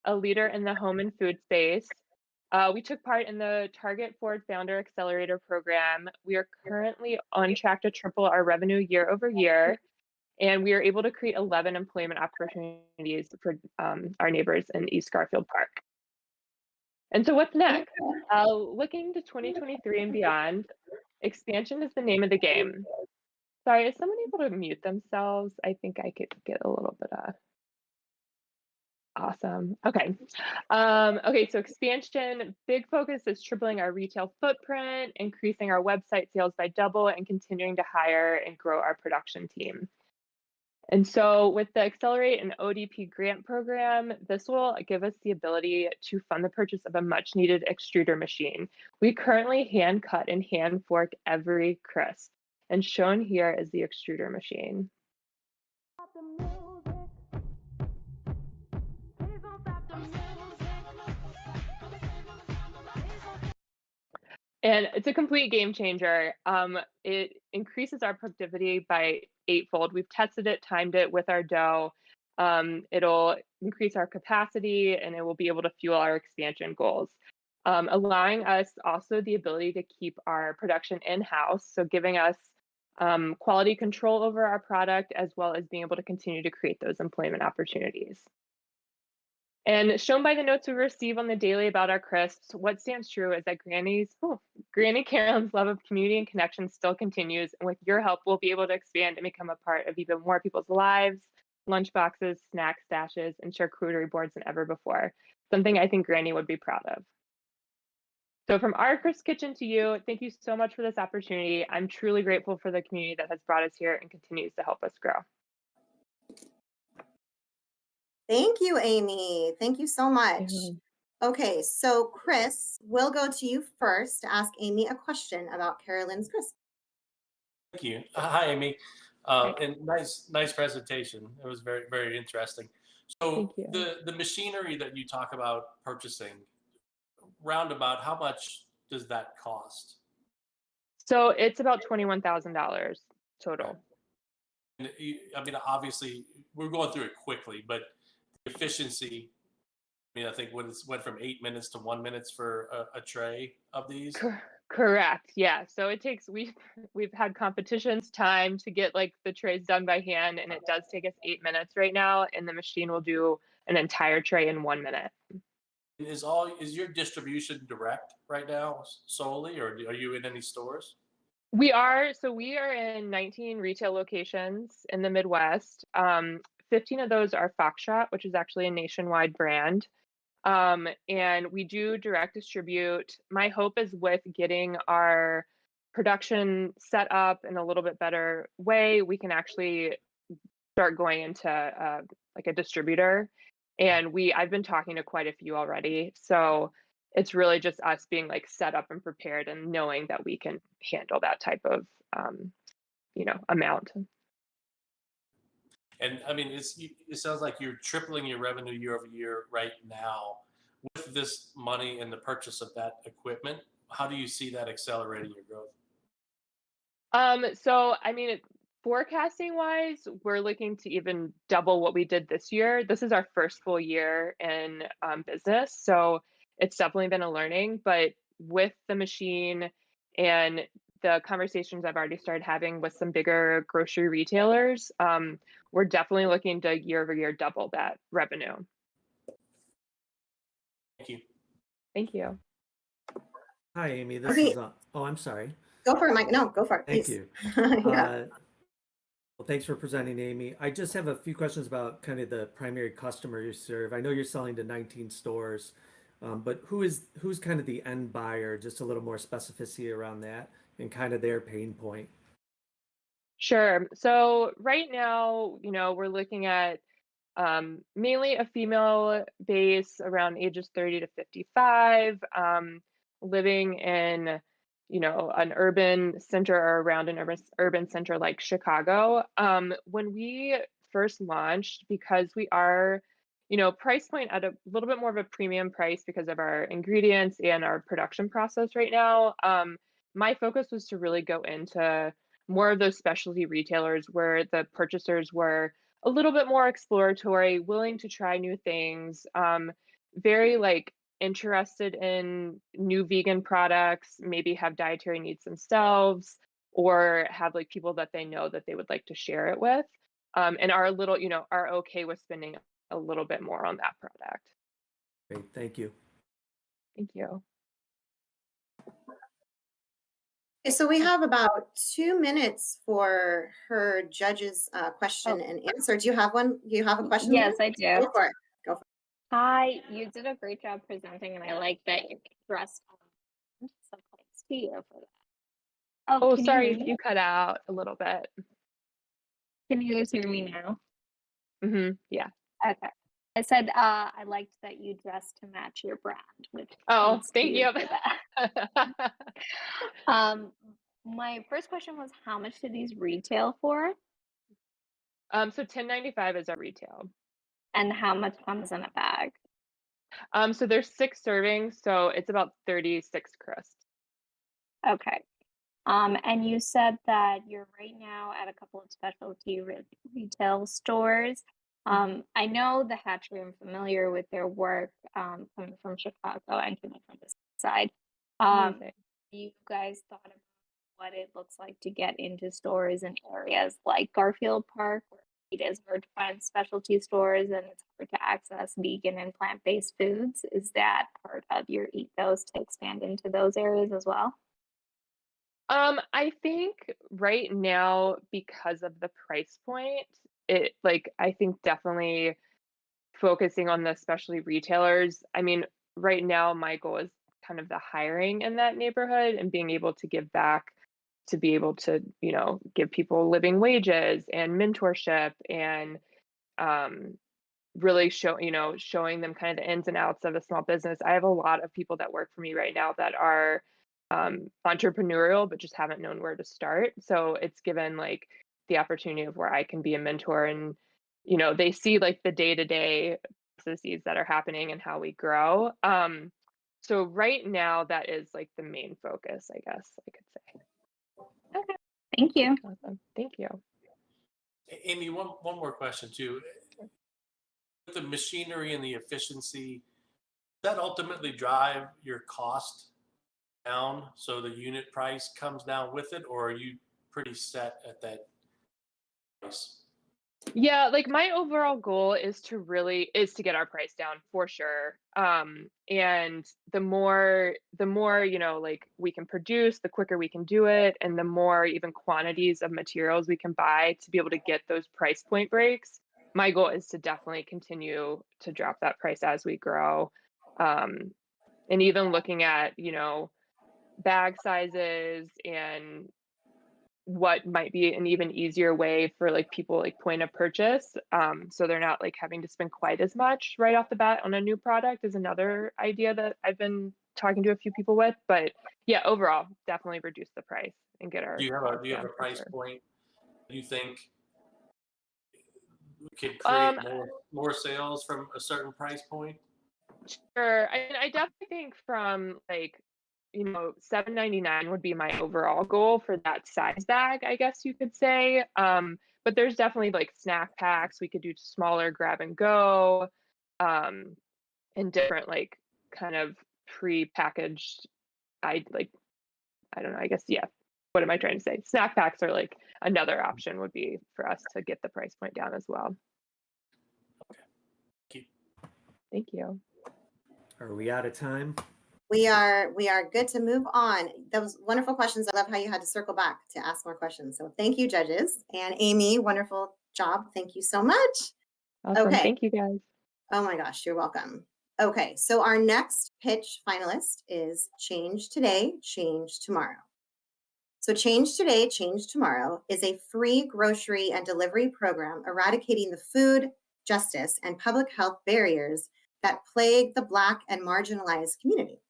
a leader in the home and food space. We took part in the Target Ford Founder Accelerator program. We are currently on track to triple our revenue year over year, and we are able to create 11 employment opportunities for our neighbors in East Garfield Park. And so what's next? Looking to 2023 and beyond, expansion is the name of the game. Sorry, is someone able to mute themselves? I think I could get a little bit of awesome. Okay. Okay, so expansion, big focus is tripling our retail footprint, increasing our website sales by double, and continuing to hire and grow our production team. And so with the Accelerate and ODP grant program, this will give us the ability to fund the purchase of a much needed extruder machine. We currently hand cut and hand fork every crisp, and shown here is the extruder machine. And it's a complete game changer. It increases our productivity by eightfold. We've tested it, timed it with our dough. It'll increase our capacity and it will be able to fuel our expansion goals, allowing us also the ability to keep our production in-house, so giving us quality control over our product, as well as being able to continue to create those employment opportunities. And shown by the notes we receive on the daily about our crisps, what stands true is that Granny Carolyn's love of community and connection still continues. And with your help, we'll be able to expand and become a part of even more people's lives, lunchboxes, snack stashes, and charcuterie boards than ever before. Something I think Granny would be proud of. So from our Crisp Kitchen to you, thank you so much for this opportunity. I'm truly grateful for the community that has brought us here and continues to help us grow. Thank you, Amy. Thank you so much. Mhm. Okay, so Chris, we'll go to you first to ask Amy a question about Carolyn's crisp. Thank you. Hi, Amy. Great. And nice presentation. It was very, very interesting. Thank So you. the machinery that you talk about purchasing, roundabout, how much does that cost? So it's about $21,000 Right. total. And I mean, obviously, we're going through it quickly, but the efficiency. I mean, I think when it's went from 8 minutes to 1 minute for a tray of these. Correct. Yeah. So it takes we've had competitions time to get like the trays done by hand, and it does take us 8 minutes right now, and the machine will do an entire tray in 1 minute. Is your distribution direct right now solely, or are you in any stores? We are in 19 retail locations in the Midwest. 15 of those are Foxtrot, which is actually a nationwide brand. And we do direct distribute. My hope is with getting our production set up in a little bit better way, we can actually start going into like a distributor. And I've been talking to quite a few already. So it's really just us being like set up and prepared and knowing that we can handle that type of amount. And I mean, it sounds like you're tripling your revenue year over year right now with this money and the purchase of that equipment. How do you see that accelerating your growth? So I mean, forecasting wise, we're looking to even double what we did this year. This is our first full year in business, so it's definitely been a learning. But with the machine and the conversations I've already started having with some bigger grocery retailers, we're definitely looking to year over year double that revenue. Thank you. Thank you. Hi, Amy. This Okay, is, oh, I'm sorry. go for it, Mike. No, go for it, Thank please. you. Yeah. Well, thanks for presenting, Amy. I just have a few questions about kind of the primary customer you serve. I know you're selling to 19 stores, but who's kind of the end buyer? Just a little more specificity around that and kind of their pain point. Sure. So right now, we're looking at mainly a female base around ages 30 to 55, living in, an urban center or around an urban center like Chicago. When we first launched, because we are, price point at a little bit more of a premium price because of our ingredients and our production process right now, my focus was to really go into more of those specialty retailers where the purchasers were a little bit more exploratory, willing to try new things, very like interested in new vegan products, maybe have dietary needs themselves, or have like people that they know that they would like to share it with, and are a little, are okay with spending a little bit more on that product. Great, thank you. Thank you. Okay, so we have about 2 minutes for her judge's question and answer. Do you have one? Do you have a question? Yes, I Go do. for it. Go for it. Hi, you did a great job presenting, and I like that you dressed on. So thanks to you for that. Oh, Oh, can you sorry hear if me? you cut out a little bit. Can you guys hear me now? Yeah. Okay. I said I liked that you dressed to match your brand, which Oh, thanks to thank you you. for that. My first question was, how much do these retail for, So $10.95 is our retail. and how much comes in a bag? So there's 6 servings, so it's about 36 crusts. Okay. And you said that you're right now at a couple of specialty retail stores. I know the Hatchery. I'm familiar with their work, coming from Chicago and coming from this side. Amazing. You guys thought about what it looks like to get into stores in areas like Garfield Park, where it is hard to find specialty stores and it's hard to access vegan and plant-based foods? Is that part of your ethos to expand into those areas as well? I think right now, because of the price point, I think definitely focusing on the specialty retailers. I mean, right now my goal is kind of the hiring in that neighborhood and being able to give back, to be able to, give people living wages and mentorship, and really showing them kind of the ins and outs of a small business. I have a lot of people that work for me right now that are entrepreneurial, but just haven't known where to start. So it's given like the opportunity of where I can be a mentor, and they see like the day-to-day processes that are happening and how we grow. So right now that is like the main focus, I guess I could say. Okay. Thank you. Awesome. Thank you. Amy, one more question too. With the machinery and the efficiency, does that ultimately drive your cost down so the unit price comes down with it, or are you pretty set at that price? Yeah, like my overall goal is to get our price down for sure. And the more, like we can produce, the quicker we can do it, and the more even quantities of materials we can buy to be able to get those price point breaks. My goal is to definitely continue to drop that price as we grow. And even looking at, bag sizes and what might be an even easier way for like people like point of purchase, so they're not like having to spend quite as much right off the bat on a new product, is another idea that I've been talking to a few people with. But yeah, overall definitely reduce the price and get our Do you have costs a down for price sure. point you think we could create um more sales from a certain price point? Sure. I definitely think from like, $7.99 would be my overall goal for that size bag, I guess you could say. But there's definitely like snack packs. We could do smaller grab and go, um, and different like kind of pre-packaged. I don't know. I guess yeah. What am I trying to say? Snack packs are like another option would be for us to get the price point down as well. Keep. Thank you. Are we out of time? We are good to move on. Those wonderful questions. I love how you had to circle back to ask more questions. So thank you, judges. And Amy, wonderful job. Thank you so much. Awesome. Okay. Thank you guys. Oh my gosh, you're welcome. Okay, so our next pitch finalist is Change Today, Change Tomorrow. So Change Today, Change Tomorrow is a free grocery and delivery program eradicating the food, justice, and public health barriers that plague the Black and marginalized community.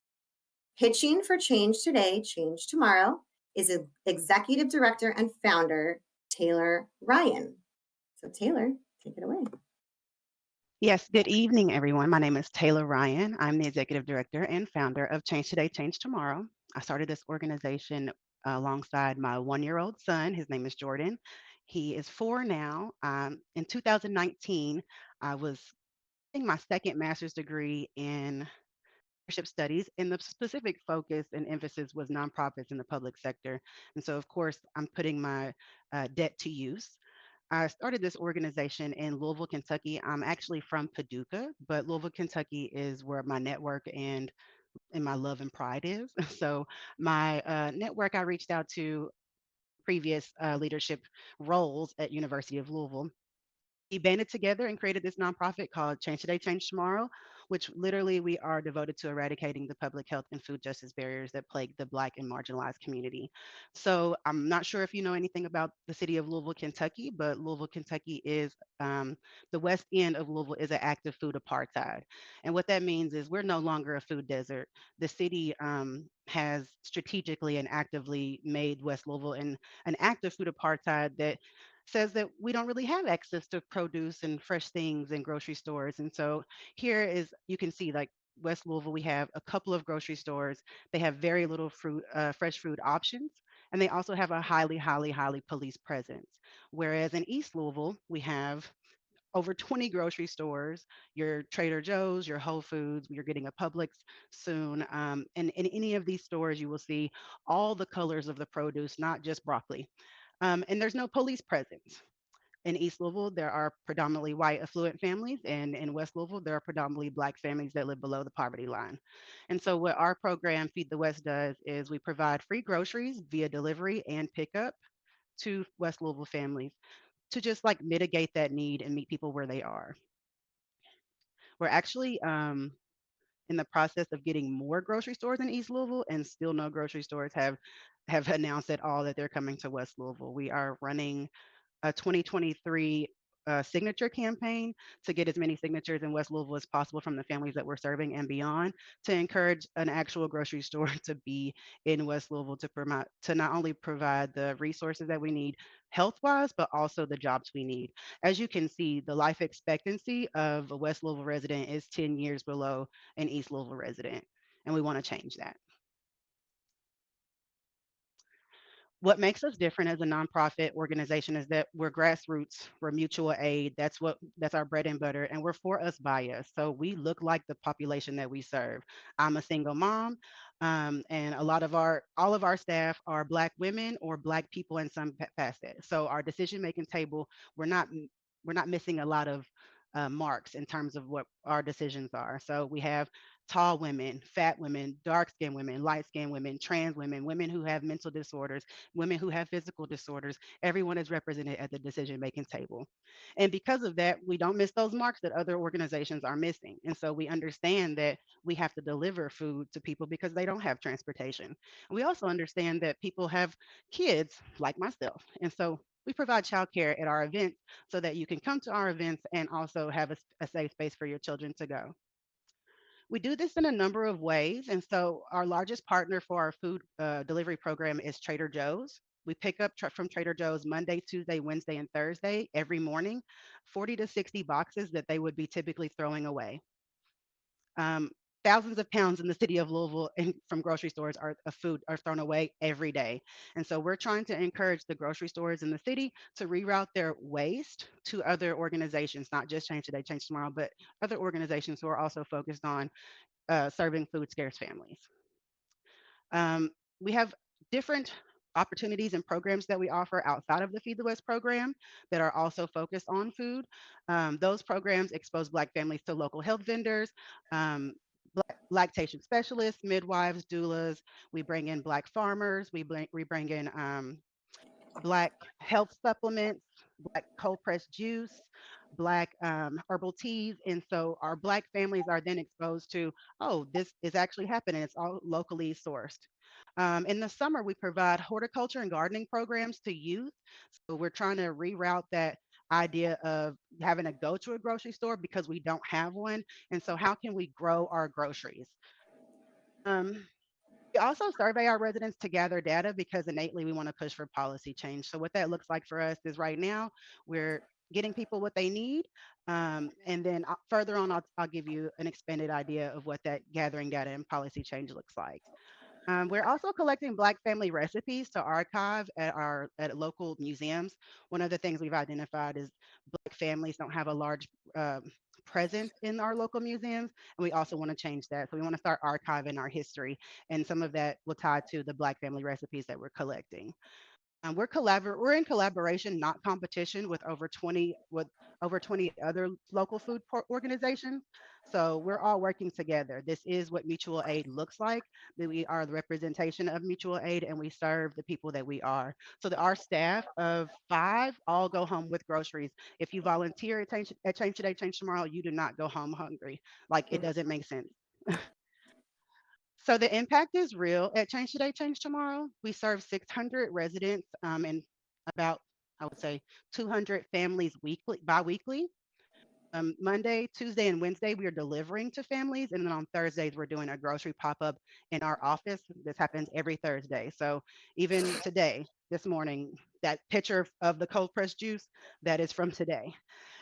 Pitching for Change Today, Change Tomorrow is Executive Director and Founder, Taylor Ryan. So Taylor, take it away. Yes, good evening, everyone. My name is Taylor Ryan. I'm the Executive Director and Founder of Change Today, Change Tomorrow. I started this organization alongside my 1-year-old son. His name is Jordan, He is 4 now. In 2019, I was getting my second master's degree in leadership studies, and the specific focus and emphasis was nonprofits in the public sector. And so, of course, I'm putting my debt to use. I started this organization in Louisville, Kentucky. I'm actually from Paducah, but Louisville, Kentucky is where my network and my love and pride is. So my network, I reached out to previous leadership roles at University of Louisville. We banded together and created this nonprofit called Change Today, Change Tomorrow, which literally we are devoted to eradicating the public health and food justice barriers that plague the Black and marginalized community. So I'm not sure if you know anything about the city of Louisville, Kentucky, but Louisville, Kentucky is the west end of Louisville is an active food apartheid. And what that means is we're no longer a food desert. The city has strategically and actively made West Louisville an active food apartheid that says that we don't really have access to produce and fresh things in grocery stores. And so here is, you can see like West Louisville, we have a couple of grocery stores. They have very little fruit, fresh food options. And they also have a highly, highly, highly police presence. Whereas in East Louisville, we have over 20 grocery stores, your Trader Joe's, your Whole Foods, you're getting a Publix soon. And in any of these stores, you will see all the colors of the produce, not just broccoli. And there's no police presence. In East Louisville, there are predominantly white affluent families, and in West Louisville, there are predominantly Black families that live below the poverty line. And so, what our program, Feed the West, does is we provide free groceries via delivery and pickup to West Louisville families to just like mitigate that need and meet people where they are. We're actually in the process of getting more grocery stores in East Louisville, and still no grocery stores have announced at all that they're coming to West Louisville. We are running a 2023 signature campaign to get as many signatures in West Louisville as possible from the families that we're serving and beyond, to encourage an actual grocery store to be in West Louisville, to promote, to not only provide the resources that we need health wise, but also the jobs we need. As you can see, the life expectancy of a West Louisville resident is 10 years below an East Louisville resident, and we want to change that. What makes us different as a nonprofit organization is that we're grassroots, we're mutual aid. That's our bread and butter, and we're for us by us. So we look like the population that we serve. I'm a single mom, and all of our staff are Black women or Black people in some facet. So our decision making table, we're not missing a lot of marks in terms of what our decisions are. So we have tall women, fat women, dark skinned women, light skinned women, trans women, women who have mental disorders, women who have physical disorders. Everyone is represented at the decision making table. And because of that, we don't miss those marks that other organizations are missing. And so we understand that we have to deliver food to people because they don't have transportation. We also understand that people have kids like myself. And so we provide childcare at our events so that you can come to our events and also have a safe space for your children to go. We do this in a number of ways. And so our largest partner for our food delivery program is Trader Joe's. We pick up from Trader Joe's Monday, Tuesday, Wednesday, and Thursday every morning, 40 to 60 boxes that they would be typically throwing away. Um, Thousands of pounds in the city of Louisville and from grocery stores of food are thrown away every day. And so we're trying to encourage the grocery stores in the city to reroute their waste to other organizations, not just Change Today, Change Tomorrow, but other organizations who are also focused on serving food scarce families. Um, we have different opportunities and programs that we offer outside of the Feed the West program that are also focused on food. Those programs expose Black families to local health vendors, lactation specialists, midwives, doulas. We bring in Black farmers. We bring in Black health supplements, Black cold pressed juice, Black herbal teas. And so our Black families are then exposed to, oh, this is actually happening. It's all locally sourced. In the summer, we provide horticulture and gardening programs to youth. So we're trying to reroute that idea of having to go to a grocery store because we don't have one. And so, how can we grow our groceries? Um, we also survey our residents to gather data because innately we want to push for policy change. So what that looks like for us is right now we're getting people what they need. And then further on, I'll give you an expanded idea of what that gathering data and policy change looks like. We're also collecting Black family recipes to archive at local museums. One of the things we've identified is Black families don't have a large presence in our local museums, and we also want to change that. So we want to start archiving our history, and some of that will tie to the Black family recipes that we're collecting. We're in collaboration, not competition, with over 20 other local organizations. So we're all working together. This is what mutual aid looks like. That we are the representation of mutual aid, and we serve the people that we are. So that our staff of 5 all go home with groceries. If you volunteer at Change Today, Change Tomorrow, you do not go home hungry. Like, it doesn't make sense. So the impact is real at Change Today, Change Tomorrow. We serve 600 residents and about, I would say, 200 families weekly, bi-weekly. Monday, Tuesday, and Wednesday, we are delivering to families. And then on Thursdays, we're doing a grocery pop-up in our office. This happens every Thursday. So even today, this morning, that picture of the cold pressed juice, that is from today.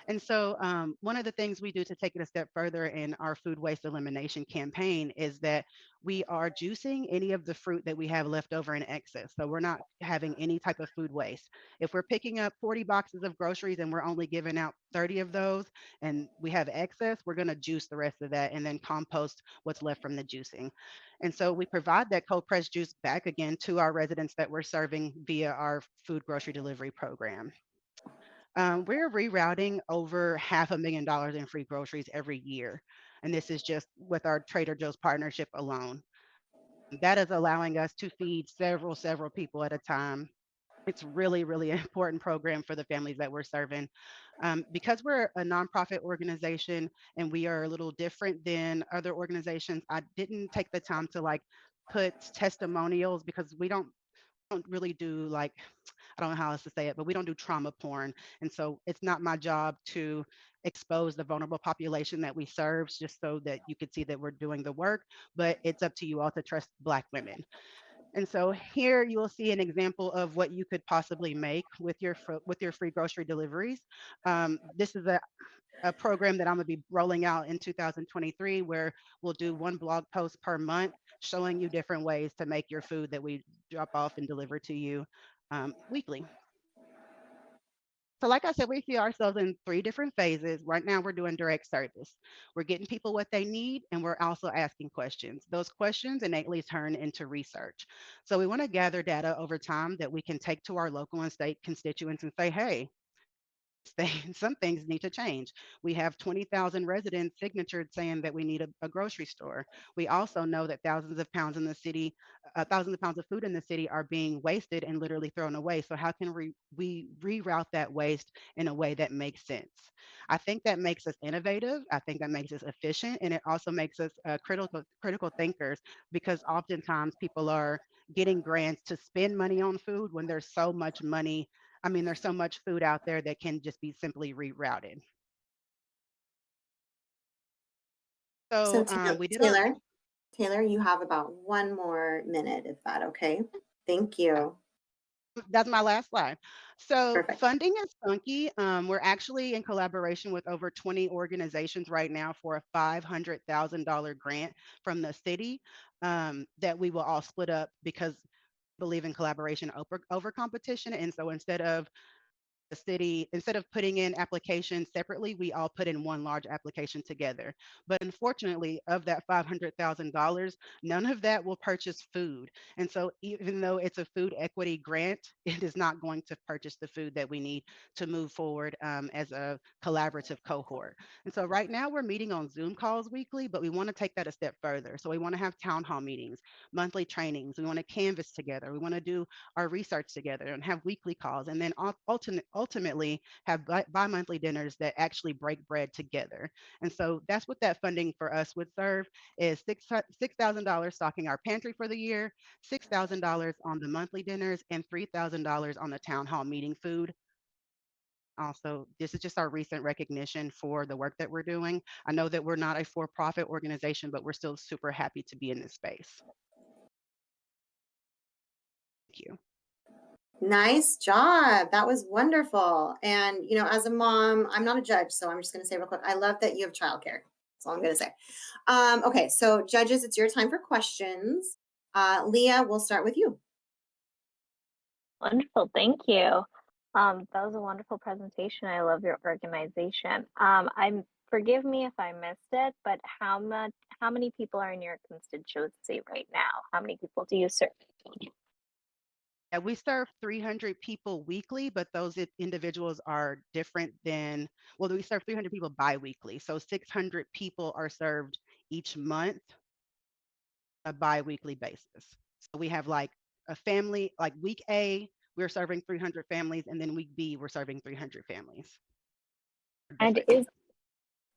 And so, one of the things we do to take it a step further in our food waste elimination campaign is that we are juicing any of the fruit that we have left over in excess. So, we're not having any type of food waste. If we're picking up 40 boxes of groceries and we're only giving out 30 of those and we have excess, we're going to juice the rest of that and then compost what's left from the juicing. And so, we provide that cold pressed juice back again to our residents that we're serving via our food grocery delivery program. We're rerouting over $500,000 in free groceries every year. And this is just with our Trader Joe's partnership alone. That is allowing us to feed several people at a time. It's really an important program for the families that we're serving. Because we're a nonprofit organization and we are a little different than other organizations, I didn't take the time to like put testimonials because we don't really do like, I don't know how else to say it, but we don't do trauma porn. And so it's not my job to expose the vulnerable population that we serve just so that you could see that we're doing the work, but it's up to you all to trust Black women. And so here you will see an example of what you could possibly make with your free grocery deliveries. This is a program that I'm going to be rolling out in 2023 where we'll do one blog post per month showing you different ways to make your food that we drop off and deliver to you weekly. So like I said, we see ourselves in 3 different phases. Right now, we're doing direct service. We're getting people what they need, and we're also asking questions. Those questions innately turn into research. So we want to gather data over time that we can take to our local and state constituents and say, hey, some things need to change. We have 20,000 residents signatured saying that we need a grocery store. We also know that thousands of pounds of food in the city are being wasted and literally thrown away. So how can we reroute that waste in a way that makes sense? I think that makes us innovative. I think that makes us efficient, and it also makes us critical thinkers because oftentimes people are getting grants to spend money on food when there's so much money. I mean, there's so much food out there that can just be simply rerouted. So So we did our, Taylor, you have about 1 more minute, if that okay? Thank you. that's my last slide. So Perfect. funding is funky. We're actually in collaboration with over 20 organizations right now for a $500,000 grant from the city that we will all split up because we believe in collaboration over competition. And so the city, instead of putting in applications separately, we all put in one large application together. But unfortunately, of that $500,000, none of that will purchase food. And so even though it's a food equity grant, it is not going to purchase the food that we need to move forward as a collaborative cohort. And so right now we're meeting on Zoom calls weekly, but we want to take that a step further. So we want to have town hall meetings, monthly trainings. We want to canvas together. We want to do our research together and have weekly calls, and then ultimately have bi-monthly dinners that actually break bread together. And so that's what that funding for us would serve is $6,000 stocking our pantry for the year, $6,000 on the monthly dinners, and $3,000 on the town hall meeting food. Also, this is just our recent recognition for the work that we're doing. I know that we're not a for-profit organization, but we're still super happy to be in this space. Thank you. Nice job. That was wonderful. And, as a mom, I'm not a judge, so I'm just going to say real quick, I love that you have childcare. That's all I'm going to say. Okay, so judges, it's your time for questions. Leah, we'll start with you. Wonderful, thank you. That was a wonderful presentation. I love your organization. Forgive me if I missed it, but how many people are in your constituency right now? How many people do you serve? Yeah, we serve 300 people weekly, but those individuals are different than, well, we serve 300 people biweekly. So 600 people are served each month, a biweekly basis. So we have like a family, like week A, we're serving 300 families, and then week B, we're serving 300 families. And Different.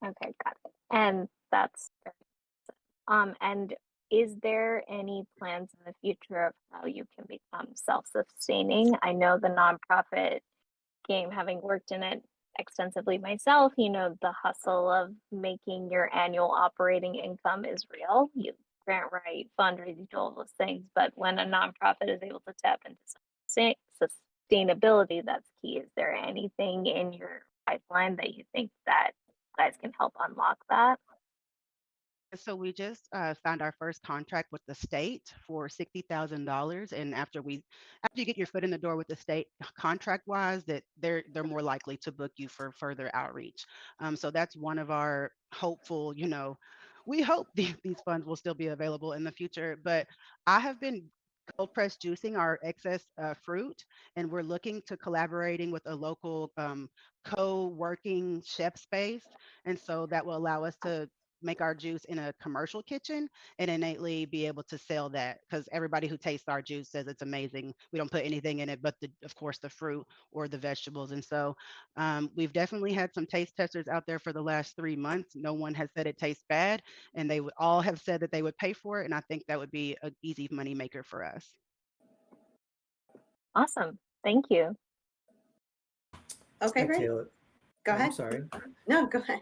okay, got it. And that's and is there any plans in the future of how you can become self-sustaining? I know the nonprofit game, having worked in it extensively myself, the hustle of making your annual operating income is real. You grant write, fundraise, you do all those things, but when a nonprofit is able to tap into sustainability, that's key. Is there anything in your pipeline that you think that you guys can help unlock that? So we just signed our first contract with the state for $60,000, and after you get your foot in the door with the state, contract wise, that they're more likely to book you for further outreach. So that's one of our hopeful. We hope these funds will still be available in the future. But I have been cold press juicing our excess fruit, and we're looking to collaborating with a local co-working chef space, and so that will allow us to make our juice in a commercial kitchen and innately be able to sell that, because everybody who tastes our juice says it's amazing. We don't put anything in it but of course the fruit or the vegetables. And so we've definitely had some taste testers out there for the last 3 months. No one has said it tastes bad, and they would all have said that they would pay for it, and I think that would be an easy money maker for us. Awesome, thank you. Okay, Hi, great. Taylor. Go ahead. I'm sorry. No, go ahead.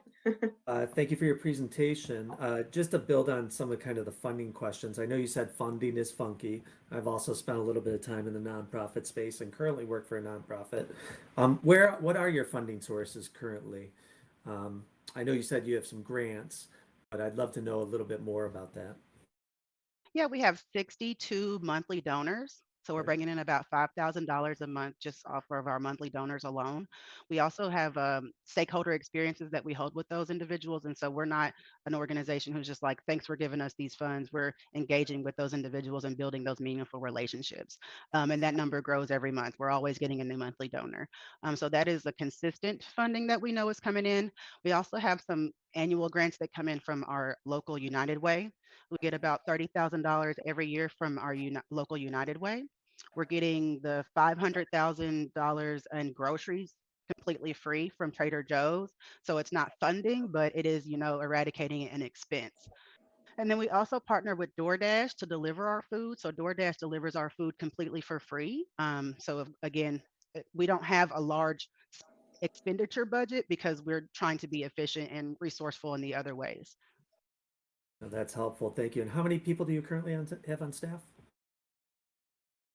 Thank you for your presentation. Just to build on some of kind of the funding questions, I know you said funding is funky. I've also spent a little bit of time in the nonprofit space and currently work for a nonprofit. What are your funding sources currently? I know you said you have some grants, but I'd love to know a little bit more about that. Yeah, we have 62 monthly donors. So we're Okay. bringing in about $5,000 a month just off of our monthly donors alone. We also have stakeholder experiences that we hold with those individuals. And so we're not an organization who's just like, thanks for giving us these funds. We're engaging with those individuals and building those meaningful relationships. And that number grows every month. We're always getting a new monthly donor. So that is a consistent funding that we know is coming in. We also have some annual grants that come in from our local United Way. We get about $30,000 every year from our local United Way. We're getting the $500,000 in groceries completely free from Trader Joe's. So it's not funding, but it is, eradicating an expense. And then we also partner with DoorDash to deliver our food. So DoorDash delivers our food completely for free. Again, we don't have a large expenditure budget because we're trying to be efficient and resourceful in the other ways. That's helpful. Thank you. And how many people do you currently have on staff?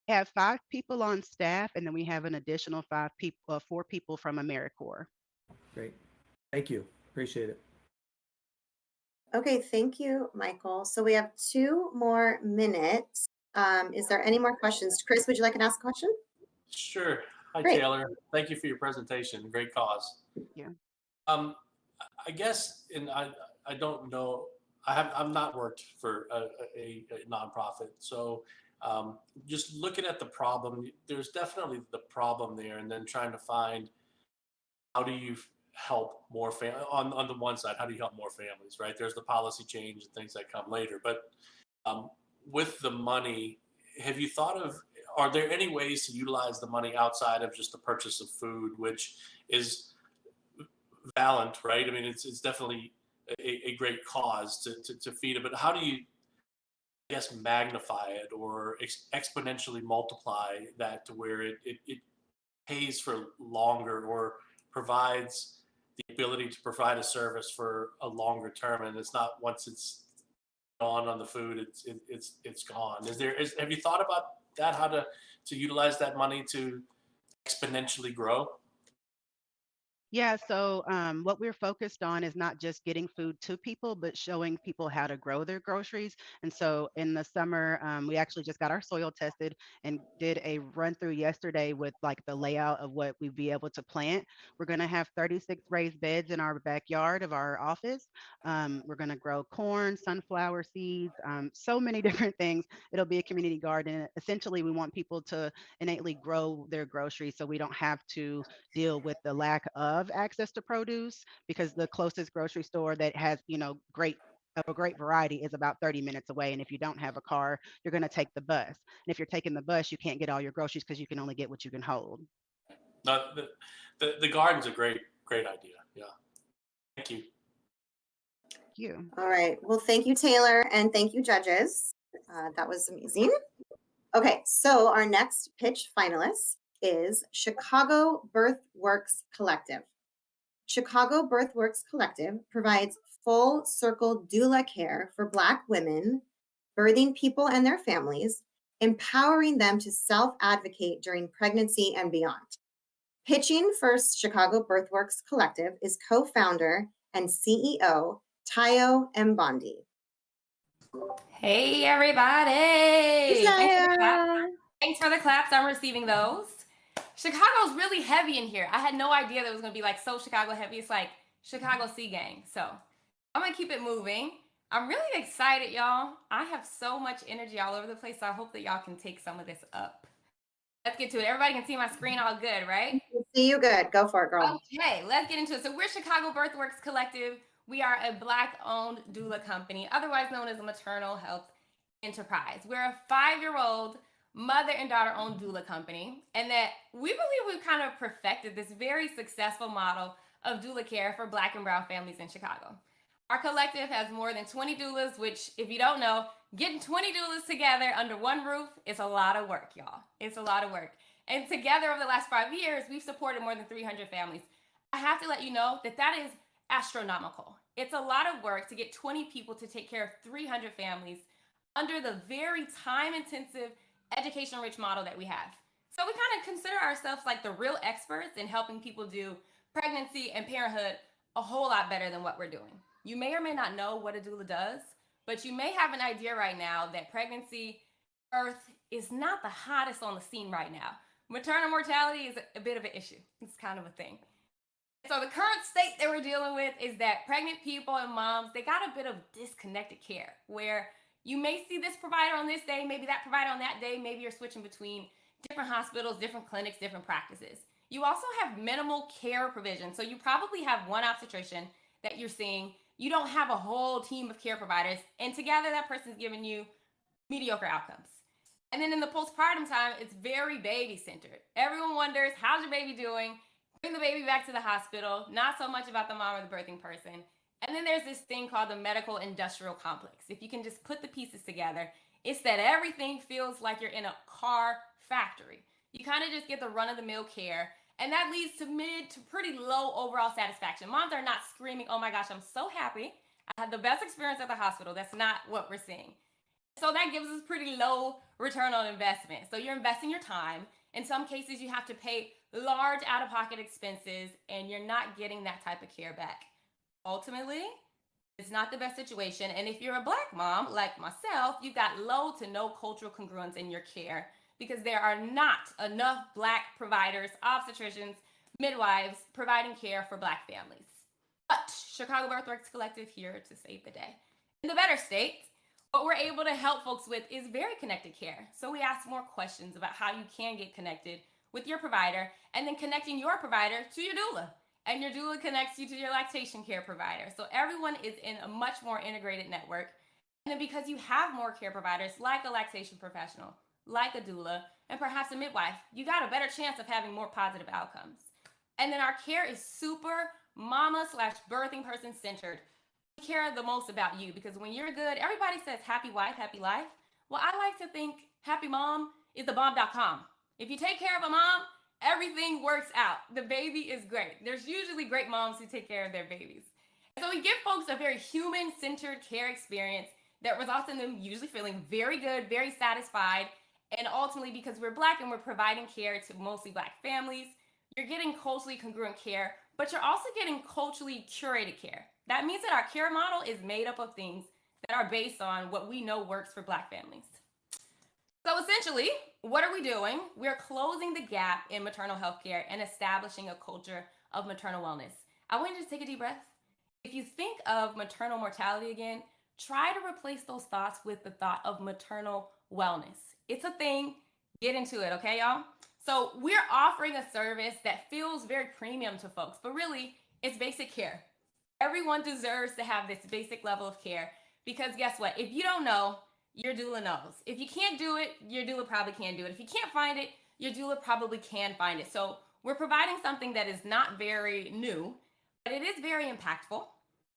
We have 5 people on staff, and then we have an additional 4 people from AmeriCorps. Great. Thank you. Appreciate it. Okay, thank you, Michael. So we have 2 more minutes. Is there any more questions? Chris, would you like to ask a question? Sure. Hi, Great. Taylor. Thank you for your presentation. Great cause. Yeah. I guess, and I don't know, I've not worked for a nonprofit. So just looking at the problem, there's definitely the problem there, and then trying to find how do you help more on the one side, how do you help more families, right? There's the policy change and things that come later. But with the money, have you thought of, are there any ways to utilize the money outside of just the purchase of food, which is valiant, right? I mean, it's definitely a great cause to feed it, but how do you, I guess, magnify it or exponentially multiply that to where it pays for longer or provides the ability to provide a service for a longer term, and it's not once it's gone on the food, it's gone. Have you thought about that? How to utilize that money to exponentially grow? Yeah, so what we're focused on is not just getting food to people, but showing people how to grow their groceries. And so in the summer, we actually just got our soil tested and did a run through yesterday with like the layout of what we'd be able to plant. We're going to have 36 raised beds in our backyard of our office. We're going to grow corn, sunflower seeds, so many different things. It'll be a community garden. Essentially, we want people to innately grow their groceries so we don't have to deal with the lack of access to produce because the closest grocery store that has, a great variety is about 30 minutes away. And if you don't have a car, you're going to take the bus. And if you're taking the bus, you can't get all your groceries because you can only get what you can hold. No, the garden's a great idea. Yeah. Thank you. Thank you. All right. Well, thank you, Taylor, and thank you, judges. That was amazing. Okay, so our next pitch finalist is Chicago Birthworks Collective. Chicago Birthworks Collective provides full circle doula care for Black women, birthing people and their families, empowering them to self-advocate during pregnancy and beyond. Pitching for Chicago Birthworks Collective is co-founder and CEO Tayo Mbandi. Hey, everybody. Tayo. Thanks for the claps. I'm receiving those. Chicago's really heavy in here. I had no idea that it was going to be like so Chicago heavy. It's like Chicago Sea Gang. So I'm going to keep it moving. I'm really excited, y'all. I have so much energy all over the place. So I hope that y'all can take some of this up. Let's get to it. Everybody can see my screen all good, right? See you good. Go for it, girl. Okay, let's get into it. So we're Chicago Birthworks Collective. We are a Black-owned doula company, otherwise known as a maternal health enterprise. We're a 5-year-old mother and daughter-owned doula company, and that we believe we've kind of perfected this very successful model of doula care for Black and brown families in Chicago. Our collective has more than 20 doulas, which, if you don't know, getting 20 doulas together under one roof is a lot of work, y'all. It's a lot of work. And together over the last 5 years, we've supported more than 300 families. I have to let you know that that is astronomical. It's a lot of work to get 20 people to take care of 300 families under the very time-intensive, education-rich model that we have. So we kind of consider ourselves like the real experts in helping people do pregnancy and parenthood a whole lot better than what we're doing. You may or may not know what a doula does, but you may have an idea right now that pregnancy, birth is not the hottest on the scene right now. Maternal mortality is a bit of an issue. It's kind of a thing. So the current state that we're dealing with is that pregnant people and moms, they got a bit of disconnected care where you may see this provider on this day, maybe that provider on that day, maybe you're switching between different hospitals, different clinics, different practices. You also have minimal care provision. So you probably have one obstetrician that you're seeing. You don't have a whole team of care providers, and together that person's giving you mediocre outcomes. And then in the postpartum time, it's very baby-centered. Everyone wonders, how's your baby doing? Bring the baby back to the hospital, not so much about the mom or the birthing person. And then there's this thing called the medical industrial complex. If you can just put the pieces together, it's that everything feels like you're in a car factory. You kind of just get the run-of-the-mill care, and that leads to mid to pretty low overall satisfaction. Moms are not screaming, oh my gosh, I'm so happy. I had the best experience at the hospital. That's not what we're seeing. So that gives us pretty low return on investment. So you're investing your time. In some cases, you have to pay large out-of-pocket expenses, and you're not getting that type of care back. Ultimately, it's not the best situation. And if you're a Black mom, like myself, you've got low to no cultural congruence in your care because there are not enough Black providers, obstetricians, midwives providing care for Black families. But Chicago Birthworks Collective here to save the day. In the better state, what we're able to help folks with is very connected care. So we ask more questions about how you can get connected with your provider and then connecting your provider to your doula. And your doula connects you to your lactation care provider. So everyone is in a much more integrated network. And then because you have more care providers like a lactation professional, like a doula, and perhaps a midwife, you got a better chance of having more positive outcomes. And then our care is super mama/birthing person centered. We care the most about you because when you're good, everybody says happy wife, happy life. Well, I like to think happy mom is thebomb.com. If you take care of a mom, everything works out. The baby is great. There's usually great moms who take care of their babies. So we give folks a very human-centered care experience that results in them usually feeling very good, very satisfied, and ultimately because we're Black and we're providing care to mostly Black families, you're getting culturally congruent care, but you're also getting culturally curated care. That means that our care model is made up of things that are based on what we know works for Black families. So essentially, what are we doing? We're closing the gap in maternal health care and establishing a culture of maternal wellness. I want you to take a deep breath. If you think of maternal mortality again, try to replace those thoughts with the thought of maternal wellness. It's a thing. Get into it, okay, y'all? So we're offering a service that feels very premium to folks, but really it's basic care. Everyone deserves to have this basic level of care because guess what? If you don't know, your doula knows. If you can't do it, your doula probably can do it. If you can't find it, your doula probably can find it. So we're providing something that is not very new, but it is very impactful.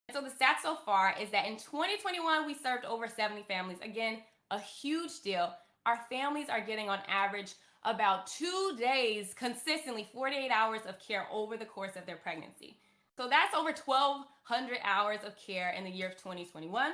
And so the stats so far is that in 2021, we served over 70 families. Again, a huge deal. Our families are getting on average about 2 days consistently, 48 hours of care over the course of their pregnancy. So that's over 1,200 hours of care in the year of 2021.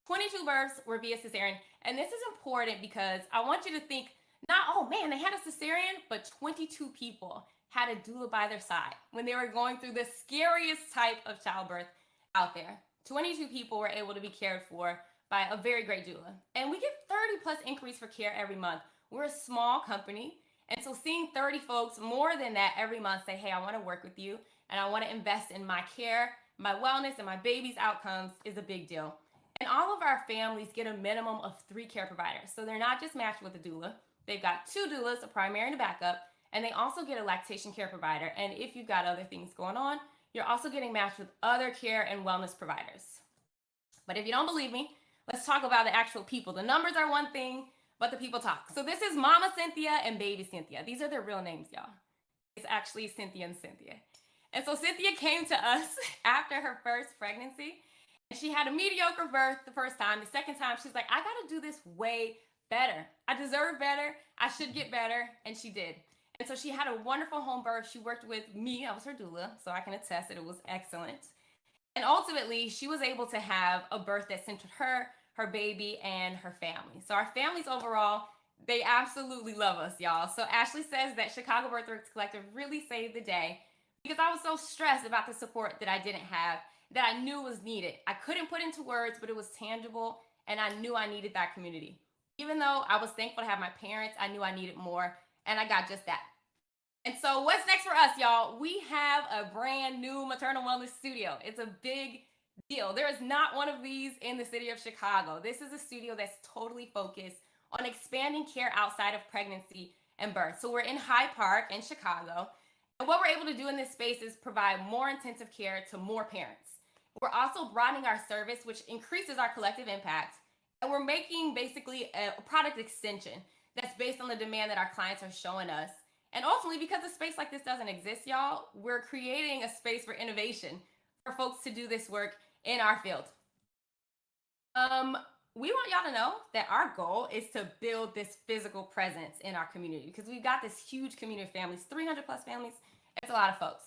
22 births were via cesarean. And this is important because I want you to think not, oh man, they had a cesarean, but 22 people had a doula by their side when they were going through the scariest type of childbirth out there. 22 people were able to be cared for by a very great doula. And we get 30+ inquiries for care every month. We're a small company. And so seeing 30 folks more than that every month say, hey, I want to work with you and I want to invest in my care, my wellness, and my baby's outcomes is a big deal. And all of our families get a minimum of 3 care providers. So they're not just matched with a doula. They've got 2 doulas, a primary and a backup, and they also get a lactation care provider. And if you've got other things going on, you're also getting matched with other care and wellness providers. But if you don't believe me, let's talk about the actual people. The numbers are one thing, but the people talk. So this is Mama Cynthia and Baby Cynthia. These are their real names, y'all. It's actually Cynthia and Cynthia. And so Cynthia came to us after her first pregnancy. And she had a mediocre birth the first time. The second time, she's like, I got to do this way better. I deserve better. I should get better. And she did. And so she had a wonderful home birth. She worked with me. I was her doula, so I can attest that it was excellent. And ultimately, she was able to have a birth that centered her, her baby, and her family. So our families overall, they absolutely love us, y'all. So Ashley says that Chicago Birthworks Collective really saved the day because I was so stressed about the support that I didn't have, that I knew was needed. I couldn't put into words, but it was tangible, and I knew I needed that community. Even though I was thankful to have my parents, I knew I needed more, and I got just that. And so what's next for us, y'all? We have a brand new maternal wellness studio. It's a big deal. There is not one of these in the city of Chicago. This is a studio that's totally focused on expanding care outside of pregnancy and birth. So we're in Hyde Park in Chicago. And what we're able to do in this space is provide more intensive care to more parents. We're also broadening our service, which increases our collective impact. And we're making basically a product extension that's based on the demand that our clients are showing us. And ultimately, because a space like this doesn't exist, y'all, we're creating a space for innovation for folks to do this work in our field. We want y'all to know that our goal is to build this physical presence in our community because we've got this huge community of families, 300+ families. It's a lot of folks.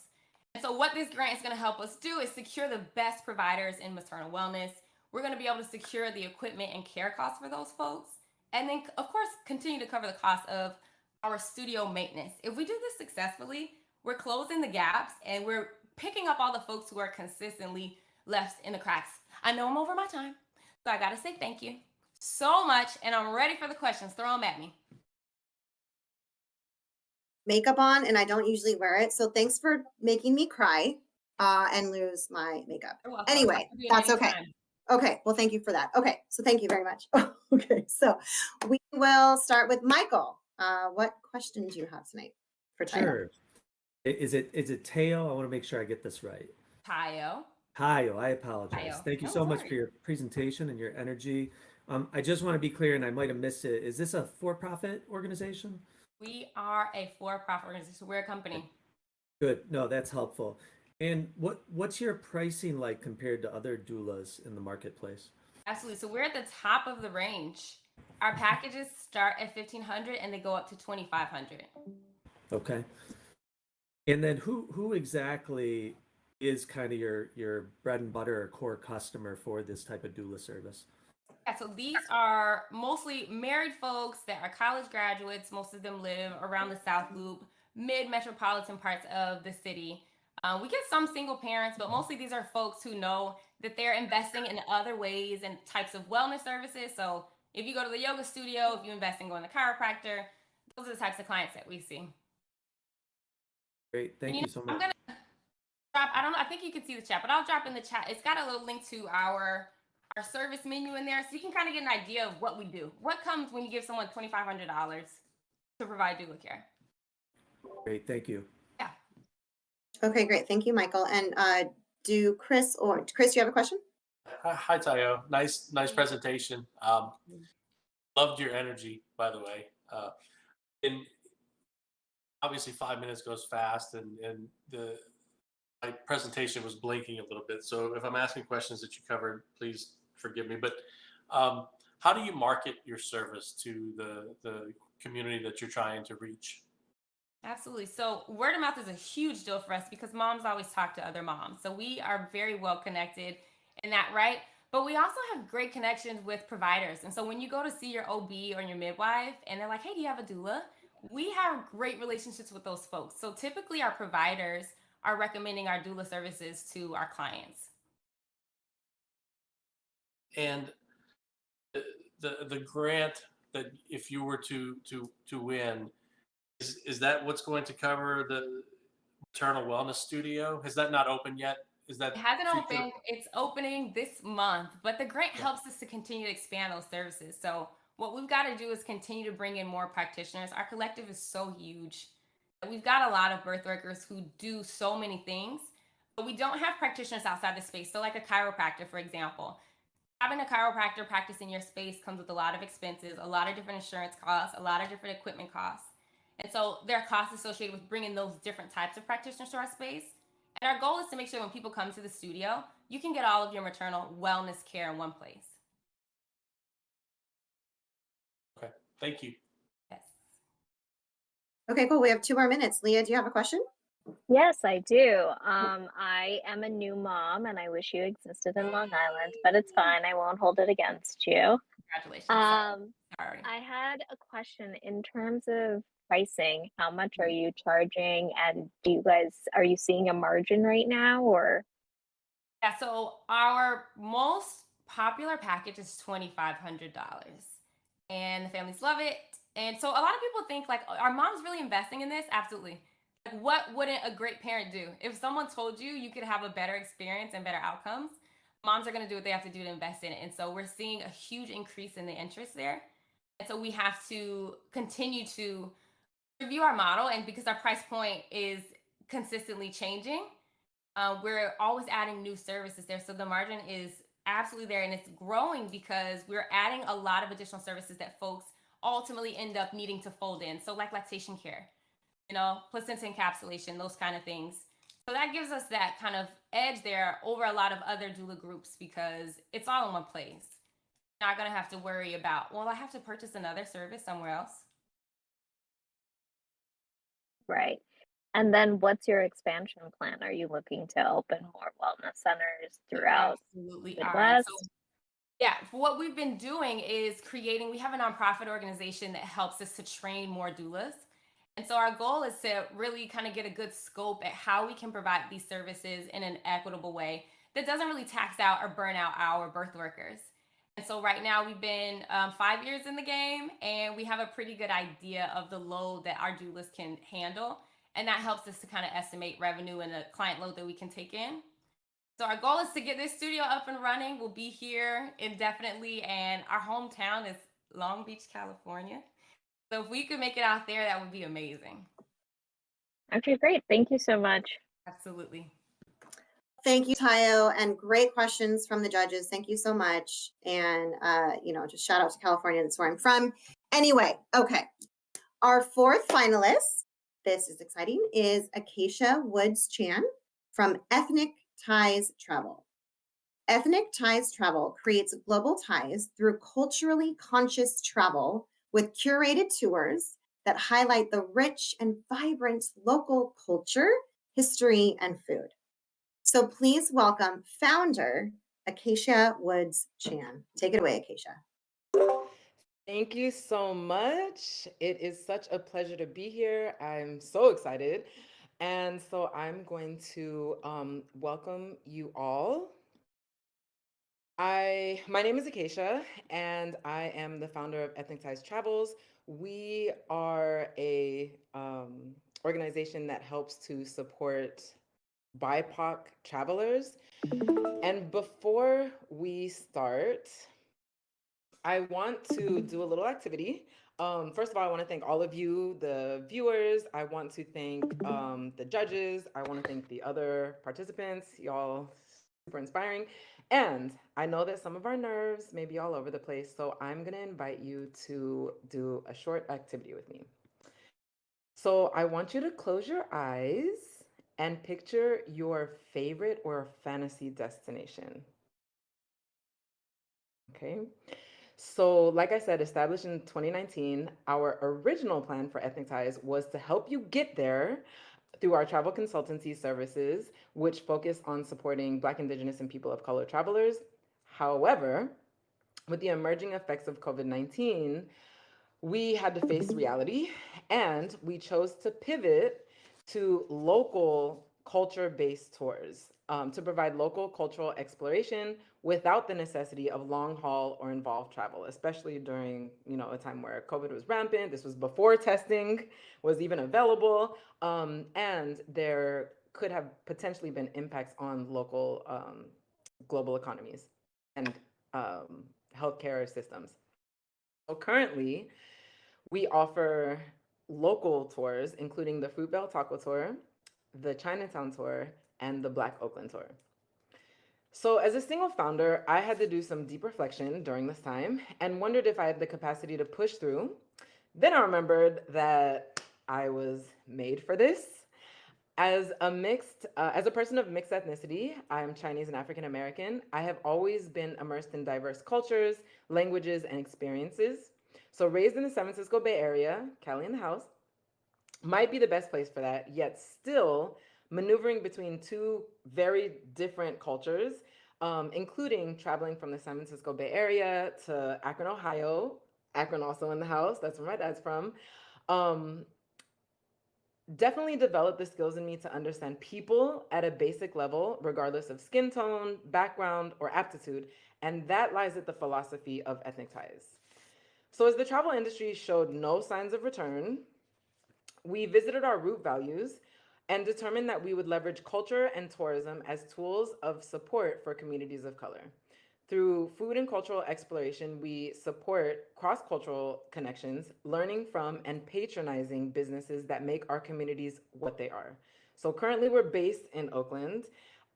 And so what this grant is going to help us do is secure the best providers in maternal wellness. We're going to be able to secure the equipment and care costs for those folks. And then, of course, continue to cover the cost of our studio maintenance. If we do this successfully, we're closing the gaps and we're picking up all the folks who are consistently left in the cracks. I know I'm over my time, so I gotta say thank you so much, and I'm ready for the questions. Throw them at me. Makeup on, and I don't usually wear it, so thanks for making me cry and lose my makeup. You're welcome. Anyway, that's okay. Okay, well, thank you for that. Okay, so thank you very much. Okay, so we will start with Michael. What question do you have tonight for Tayo? Sure. Is it Tayo? I want to make sure I get this right. Tayo. Tayo, I apologize. Tayo. Thank you No so much worries. for your presentation and your energy. I just want to be clear, and I might have missed it. Is this a for-profit organization? We are a for-profit organization. We're a company. Good. No, that's helpful. And what's your pricing like compared to other doulas in the marketplace? Absolutely. So we're at the top of the range. Our packages start at $1,500 and they go up to $2,500. Okay. And then who exactly is kind of your bread and butter or core customer for this type of doula service? Yeah, so these are mostly married folks that are college graduates. Most of them live around the South Loop, mid-metropolitan parts of the city. We get some single parents, but mostly these are folks who know that they're investing in other ways and types of wellness services. So if you go to the yoga studio, if you invest in going to the chiropractor, those are the types of clients that we see. Great. Thank you so I'm much. gonna drop, I don't know, I think you can see the chat, but I'll drop in the chat. It's got a little link to our service menu in there, so you can kind of get an idea of what we do. What comes when you give someone $2,500 to provide doula care. Great. Thank you. Yeah. Okay, great. Thank you, Michael. And do Chris, you have a question? Hi, Tayo. Nice presentation. Loved your energy, by the way. And obviously 5 minutes goes fast, and my presentation was blinking a little bit. So if I'm asking questions that you covered, please forgive me. But how do you market your service to the community that you're trying to reach? Absolutely. So word of mouth is a huge deal for us because moms always talk to other moms. So we are very well connected in that, right? But we also have great connections with providers. And so when you go to see your OB or your midwife and they're like, hey, do you have a doula? We have great relationships with those folks. So typically our providers are recommending our doula services to our clients. And the grant that if you were to win, is that what's going to cover the maternal wellness studio? Has that not opened yet? Is that It hasn't future? opened. It's opening this month, but the grant helps us to continue to expand those services. So what we've got to do is continue to bring in more practitioners. Our collective is so huge. We've got a lot of birth workers who do so many things, but we don't have practitioners outside the space. So like a chiropractor, for example, having a chiropractor practice in your space comes with a lot of expenses, a lot of different insurance costs, a lot of different equipment costs. And so there are costs associated with bringing those different types of practitioners to our space. And our goal is to make sure when people come to the studio, you can get all of your maternal wellness care in one place. Okay, thank you. Yes. Okay, cool. We have 2 more minutes. Leah, do you have a question? Yes, I do. I am a new mom and I wish you existed in Long Island, but it's fine. I won't hold it against you. Congratulations. Sorry. I had a question in terms of pricing. How much are you charging? And are you seeing a margin right now or? Yeah, so our most popular package is $2,500 and the families love it. And so a lot of people think like, are moms really investing in this? Absolutely. Like, what wouldn't a great parent do? If someone told you you could have a better experience and better outcomes, moms are going to do what they have to do to invest in it. And so we're seeing a huge increase in the interest there. And so we have to continue to review our model. And because our price point is consistently changing, we're always adding new services there. So the margin is absolutely there and it's growing because we're adding a lot of additional services that folks ultimately end up needing to fold in. So like lactation care, placenta encapsulation, those kind of things. So that gives us that kind of edge there over a lot of other doula groups because it's all in one place. Not going to have to worry about, well, I have to purchase another service somewhere else. Right. And then what's your expansion plan? Are you looking to open more wellness centers throughout Absolutely the are. Midwest? So, yeah, what we've been doing is we have a nonprofit organization that helps us to train more doulas. And so our goal is to really kind of get a good scope at how we can provide these services in an equitable way that doesn't really tax out or burn out our birth workers. And so right now we've been 5 years in the game and we have a pretty good idea of the load that our doulas can handle. And that helps us to kind of estimate revenue and the client load that we can take in. So our goal is to get this studio up and running. We'll be here indefinitely. And our hometown is Long Beach, California. So if we could make it out there, that would be amazing. Okay, great. Thank you so much. Absolutely. Thank you, Tayo, and great questions from the judges. Thank you so much. And, just shout out to California. That's where I'm from. Anyway, okay. Our 4th finalist, this is exciting, is Acacia Woods Chan from Ethnic Ties Travel. Ethnic Ties Travel creates global ties through culturally conscious travel with curated tours that highlight the rich and vibrant local culture, history, and food. So please welcome founder Acacia Woods Chan. Take it away, Acacia. Thank you so much. It is such a pleasure to be here. I'm so excited. And so I'm going to welcome you all. My name is Acacia, and I am the founder of Ethnic Ties Travels. We are a organization that helps to support BIPOC travelers. And before we start, I want to do a little activity. First of all, I want to thank all of you, the viewers. I want to thank the judges. I want to thank the other participants. Y'all super inspiring. And I know that some of our nerves may be all over the place, so I'm going to invite you to do a short activity with me. So I want you to close your eyes and picture your favorite or fantasy destination. Okay. So, like I said, established in 2019, our original plan for Ethnic Ties was to help you get there through our travel consultancy services, which focus on supporting Black, Indigenous, and people of color travelers. However, with the emerging effects of COVID-19, we had to face reality and we chose to pivot to local culture-based tours to provide local cultural exploration without the necessity of long haul or involved travel, especially during a time where COVID was rampant. This was before testing was even available, and there could have potentially been impacts on local global economies and healthcare systems. So currently, we offer local tours, including the Fruitvale Taco Tour, the Chinatown Tour, and the Black Oakland Tour. So as a single founder, I had to do some deep reflection during this time and wondered if I had the capacity to push through. Then I remembered that I was made for this. As a person of mixed ethnicity, I am Chinese and African American. I have always been immersed in diverse cultures, languages, and experiences. So raised in the San Francisco Bay Area, Cali in the house, might be the best place for that, yet still maneuvering between two very different cultures, including traveling from the San Francisco Bay Area to Akron, Ohio. Akron also in the house, that's where my dad's from. Definitely developed the skills in me to understand people at a basic level, regardless of skin tone, background, or aptitude. And that lies at the philosophy of Ethnic Ties. So as the travel industry showed no signs of return, we visited our root values and determined that we would leverage culture and tourism as tools of support for communities of color. Through food and cultural exploration, we support cross-cultural connections, learning from and patronizing businesses that make our communities what they are. So currently we're based in Oakland,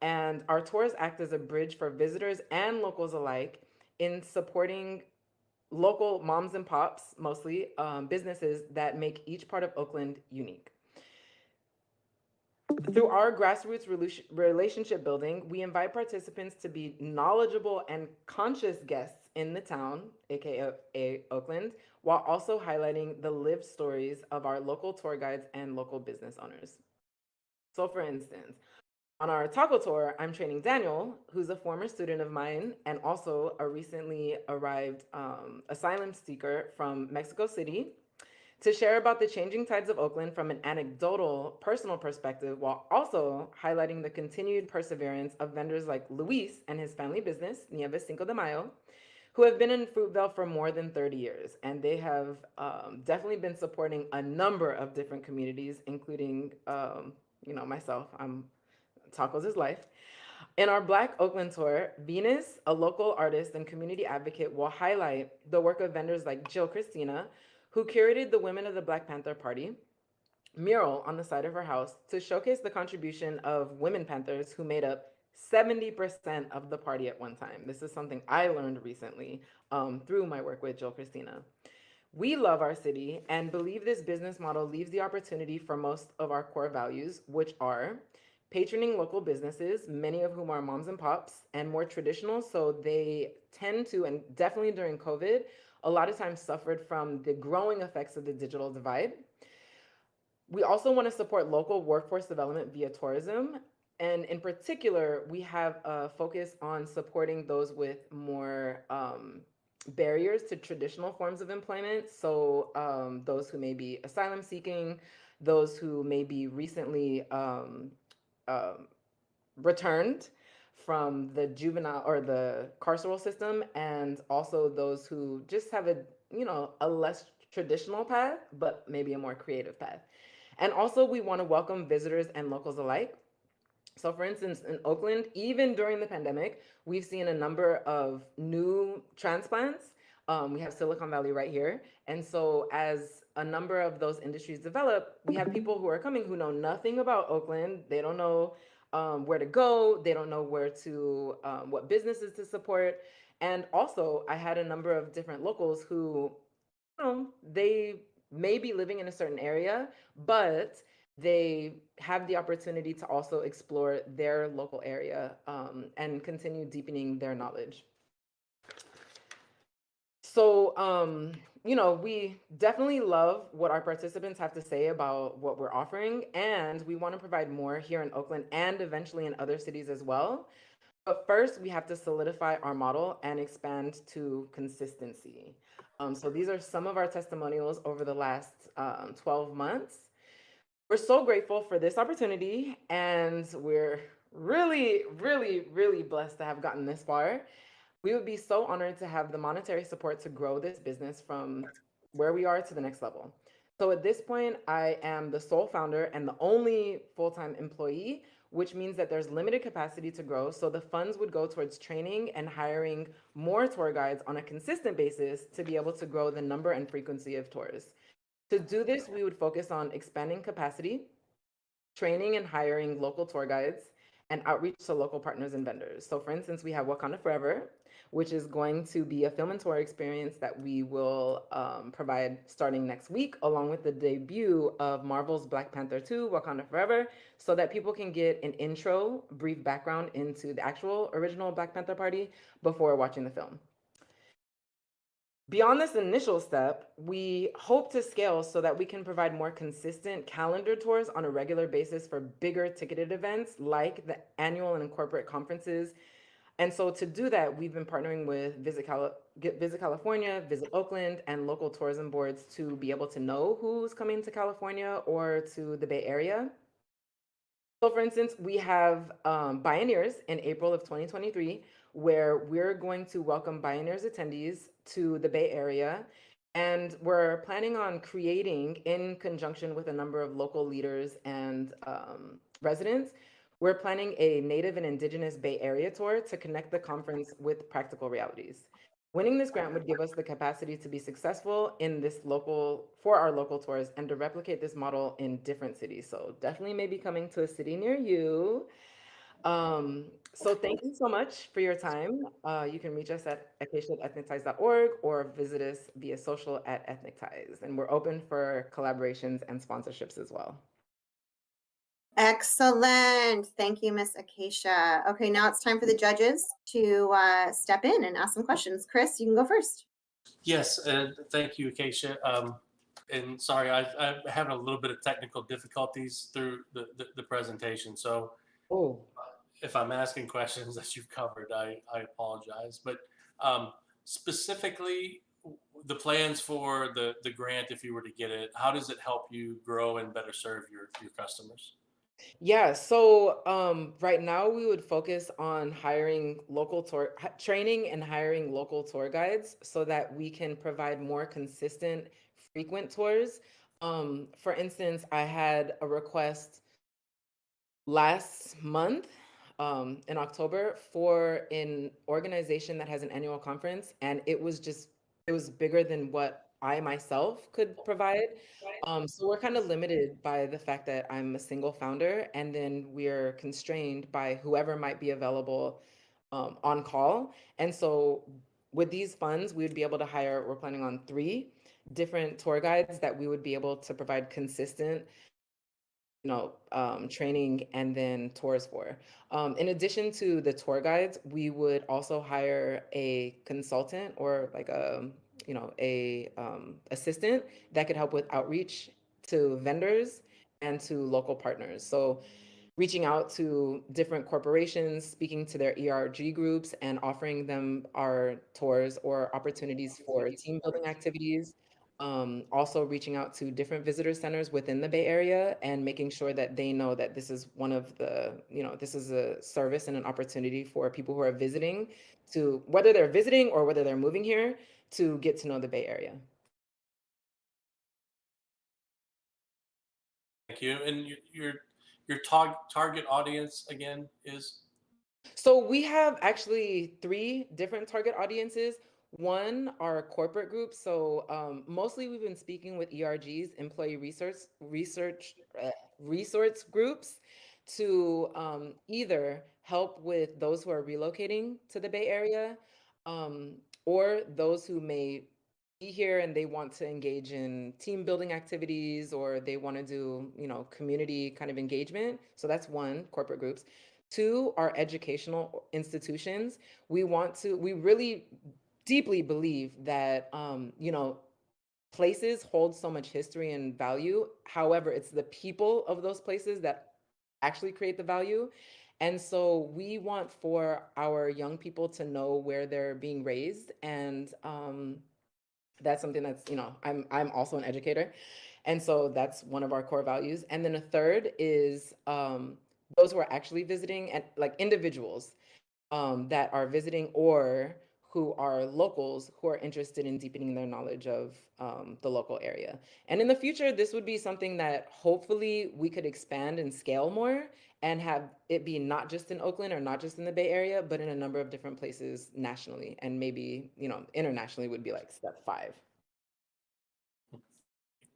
and our tours act as a bridge for visitors and locals alike in supporting local moms and pops, mostly businesses that make each part of Oakland unique. Through our grassroots relationship building, we invite participants to be knowledgeable and conscious guests in the town, aka Oakland, while also highlighting the lived stories of our local tour guides and local business owners. So for instance, on our taco tour, I'm training Daniel, who's a former student of mine and also a recently arrived asylum seeker from Mexico City, to share about the changing tides of Oakland from an anecdotal, personal perspective, while also highlighting the continued perseverance of vendors like Luis and his family business, Nieves Cinco de Mayo, who have been in Fruitvale for more than 30 years. And they have definitely been supporting a number of different communities, including, myself. Tacos is life. In our Black Oakland tour, Venus, a local artist and community advocate, will highlight the work of vendors like Jill Christina, who curated the Women of the Black Panther Party mural on the side of her house to showcase the contribution of women Panthers who made up 70% of the party at one time. This is something I learned recently through my work with Jill Christina. We love our city and believe this business model leaves the opportunity for most of our core values, which are patroning local businesses, many of whom are moms and pops and more traditional, so they tend to, and definitely during COVID, a lot of times suffered from the growing effects of the digital divide. We also want to support local workforce development via tourism. And in particular, we have a focus on supporting those with more barriers to traditional forms of employment. So those who may be asylum seeking, those who may be recently um, returned from the juvenile or the carceral system, and also those who just have a less traditional path, but maybe a more creative path. And also, we want to welcome visitors and locals alike. So, for instance, in Oakland, even during the pandemic, we've seen a number of new transplants. We have Silicon Valley right here. And so, as a number of those industries develop, we have people who are coming who know nothing about Oakland. They don't know where to go, they don't know what businesses to support. And also, I had a number of different locals who, they may be living in a certain area, but they have the opportunity to also explore their local area and continue deepening their knowledge. So, we definitely love what our participants have to say about what we're offering, and we want to provide more here in Oakland and eventually in other cities as well. But first, we have to solidify our model and expand to consistency. So these are some of our testimonials over the last 12 months. We're so grateful for this opportunity, and we're really, really, really blessed to have gotten this far. We would be so honored to have the monetary support to grow this business from where we are to the next level. So at this point, I am the sole founder and the only full-time employee, which means that there's limited capacity to grow. So the funds would go towards training and hiring more tour guides on a consistent basis to be able to grow the number and frequency of tours. To do this, we would focus on expanding capacity, training and hiring local tour guides, and outreach to local partners and vendors. So for instance, we have Wakanda Forever, which is going to be a film and tour experience that we will provide starting next week, along with the debut of Marvel's Black Panther 2, Wakanda Forever, so that people can get an intro, brief background into the actual original Black Panther party before watching the film. Beyond this initial step, we hope to scale so that we can provide more consistent calendar tours on a regular basis for bigger ticketed events like the annual and corporate conferences. And so to do that, we've been partnering with Visit California, Visit Oakland, and local tourism boards to be able to know who's coming to California or to the Bay Area. So for instance, we have Bioneers in April of 2023, where we're going to welcome Bioneers attendees to the Bay Area. And we're planning on creating, in conjunction with a number of local leaders and residents, we're planning a Native and Indigenous Bay Area tour to connect the conference with practical realities. Winning this grant would give us the capacity to be successful in for our local tours and to replicate this model in different cities. So definitely maybe coming to a city near you. So thank you so much for your time. You can reach us at acacia@ethnicties.org or visit us via social at Ethnic Ties. And we're open for collaborations and sponsorships as well. Excellent. Thank you, Miss Acacia. Okay, now it's time for the judges to step in and ask some questions. Chris, you can go first. Yes, and thank you, Acacia. And sorry, I'm having a little bit of technical difficulties through the presentation. So if I'm asking questions that you've covered, I apologize. But specifically, the plans for the grant, if you were to get it, how does it help you grow and better serve your customers? Yeah, so right now we would focus on training and hiring local tour guides so that we can provide more consistent, frequent tours. For instance, I had a request last month in October for an organization that has an annual conference, and it was bigger than what I myself could provide. So we're kind of limited by the fact that I'm a single founder, and then we're constrained by whoever might be available on call. And so with these funds, we would be able to we're planning on 3 different tour guides that we would be able to provide consistent training and then tours for. In addition to the tour guides, we would also hire a consultant or like a assistant that could help with outreach to vendors and to local partners. So reaching out to different corporations, speaking to their ERG groups, and offering them our tours or opportunities for team building activities. Also reaching out to different visitor centers within the Bay Area and making sure that they know that this is one of the, this is a service and an opportunity for people who are visiting to, whether they're visiting or whether they're moving here, to get to know the Bay Area. Thank you. And your target audience again is? So we have actually 3 different target audiences. One are corporate groups. So mostly we've been speaking with ERGs, employee resource groups, to either help with those who are relocating to the Bay Area, or those who may be here and they want to engage in team building activities, or they want to do, community kind of engagement. So that's one, corporate groups. 2 are educational institutions. We really deeply believe that, places hold so much history and value. However, it's the people of those places that actually create the value. And so we want for our young people to know where they're being raised. And that's something that's, I'm also an educator. And so that's one of our core values. And then a third is those who are actually visiting, and like individuals that are visiting or who are locals who are interested in deepening their knowledge of the local area. And in the future, this would be something that hopefully we could expand and scale more and have it be not just in Oakland or not just in the Bay Area, but in a number of different places nationally. And maybe, internationally would be like step 5.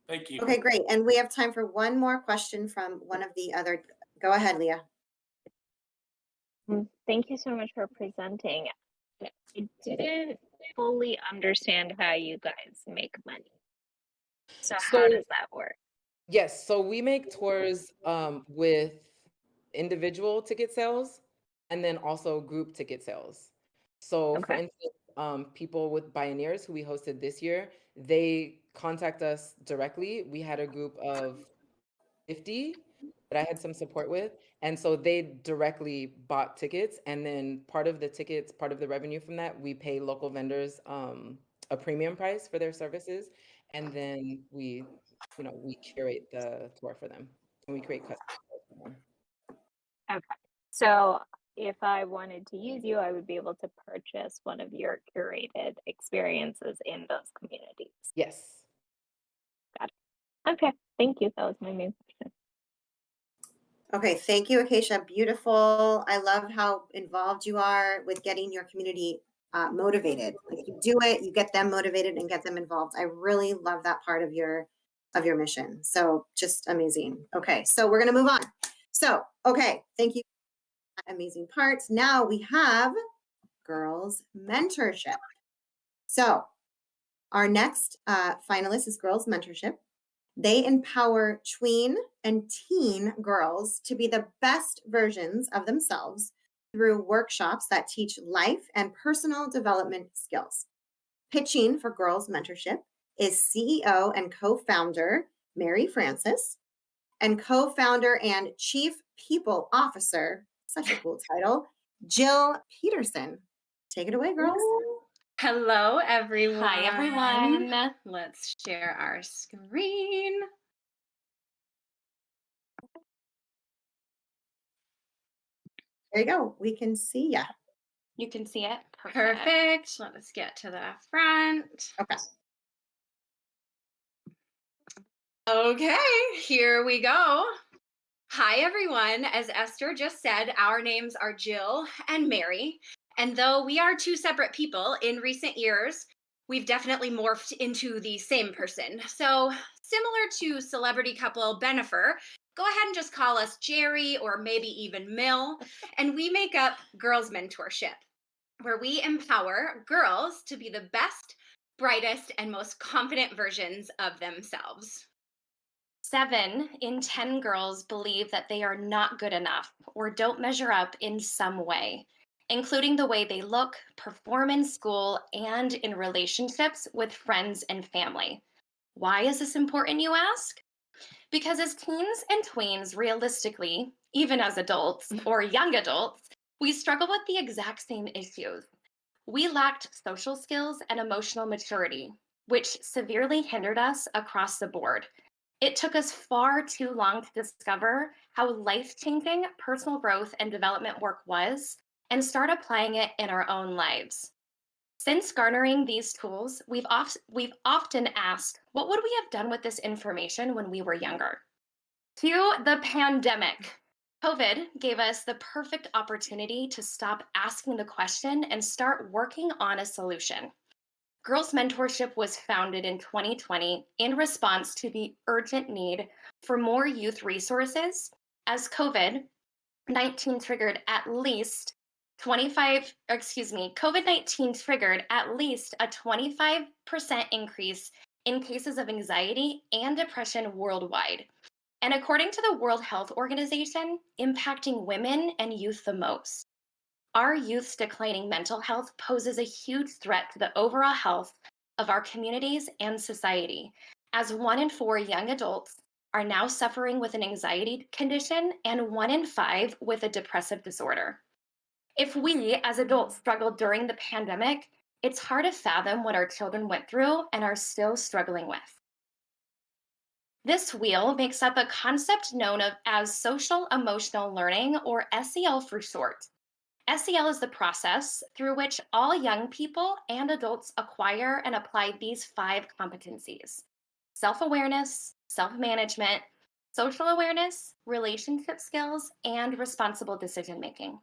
Thank you. Okay, great. And we have time for one more question from one of the other. Go ahead, Leah. Thank you so much for presenting. I didn't fully understand how you guys make money. So how does that work? Yes, so we make tours with individual ticket sales and then also group ticket sales. So for Okay. instance, people with Bioneers who we hosted this year, they contact us directly. We had a group of 50 that I had some support with. And so they directly bought tickets, and then part of the tickets, part of the revenue from that, we pay local vendors a premium price for their services. And then we curate the tour for them, and we create custom tours for them. Okay. So if I wanted to use you, I would be able to purchase one of your curated experiences in those communities. Yes. Got it. Okay. Thank you. That was my main question. Okay, thank you, Acacia. Beautiful. I love how involved you are with getting your community motivated. Like you do it, you get them motivated and get them involved. I really love that part of your mission. So just amazing. Okay, so we're gonna move on. So, okay, thank you for that amazing part. Now we have Girls Mentorship. So our next finalist is Girls Mentorship. They empower tween and teen girls to be the best versions of themselves through workshops that teach life and personal development skills. Pitching for Girls Mentorship is CEO and co-founder Mary Francis and co-founder and Chief People Officer, such a cool title, Jill Peterson. Take it away, girls. Hello, everyone. Hi, everyone. Let's share our screen. There you go. We can see ya. You can see it. Perfect. Let us get to the front. Okay. Okay, here we go. Hi, everyone. As Esther just said, our names are Jill and Mary. And though we are 2 separate people, in recent years, we've definitely morphed into the same person. So similar to celebrity couple Bennifer, go ahead and just call us Jerry or maybe even Mill. And we make up Girls Mentorship, where we empower girls to be the best, brightest, and most confident versions of themselves. 7 in 10 girls believe that they are not good enough or don't measure up in some way, including the way they look, perform in school, and in relationships with friends and family. Why is this important, you ask? Because as teens and tweens, realistically, even as adults or young adults, we struggle with the exact same issues. We lacked social skills and emotional maturity, which severely hindered us across the board. It took us far too long to discover how life-changing personal growth and development work was and start applying it in our own lives. Since garnering these tools, we've often asked, what would we have done with this information when we were younger? Cue the pandemic. COVID gave us the perfect opportunity to stop asking the question and start working on a solution. Girls Mentorship was founded in 2020 in response to the urgent need for more youth resources as COVID-19 triggered at least COVID-19 triggered at least a 25% increase in cases of anxiety and depression worldwide. And according to the World Health Organization, impacting women and youth the most. Our youth's declining mental health poses a huge threat to the overall health of our communities and society, as 1 in 4 young adults are now suffering with an anxiety condition and 1 in 5 with a depressive disorder. If we as adults struggled during the pandemic, it's hard to fathom what our children went through and are still struggling with. This wheel makes up a concept known as social emotional learning, or SEL for short. SEL is the process through which all young people and adults acquire and apply these 5 competencies: self-awareness, self-management, social awareness, relationship skills, and responsible decision-making.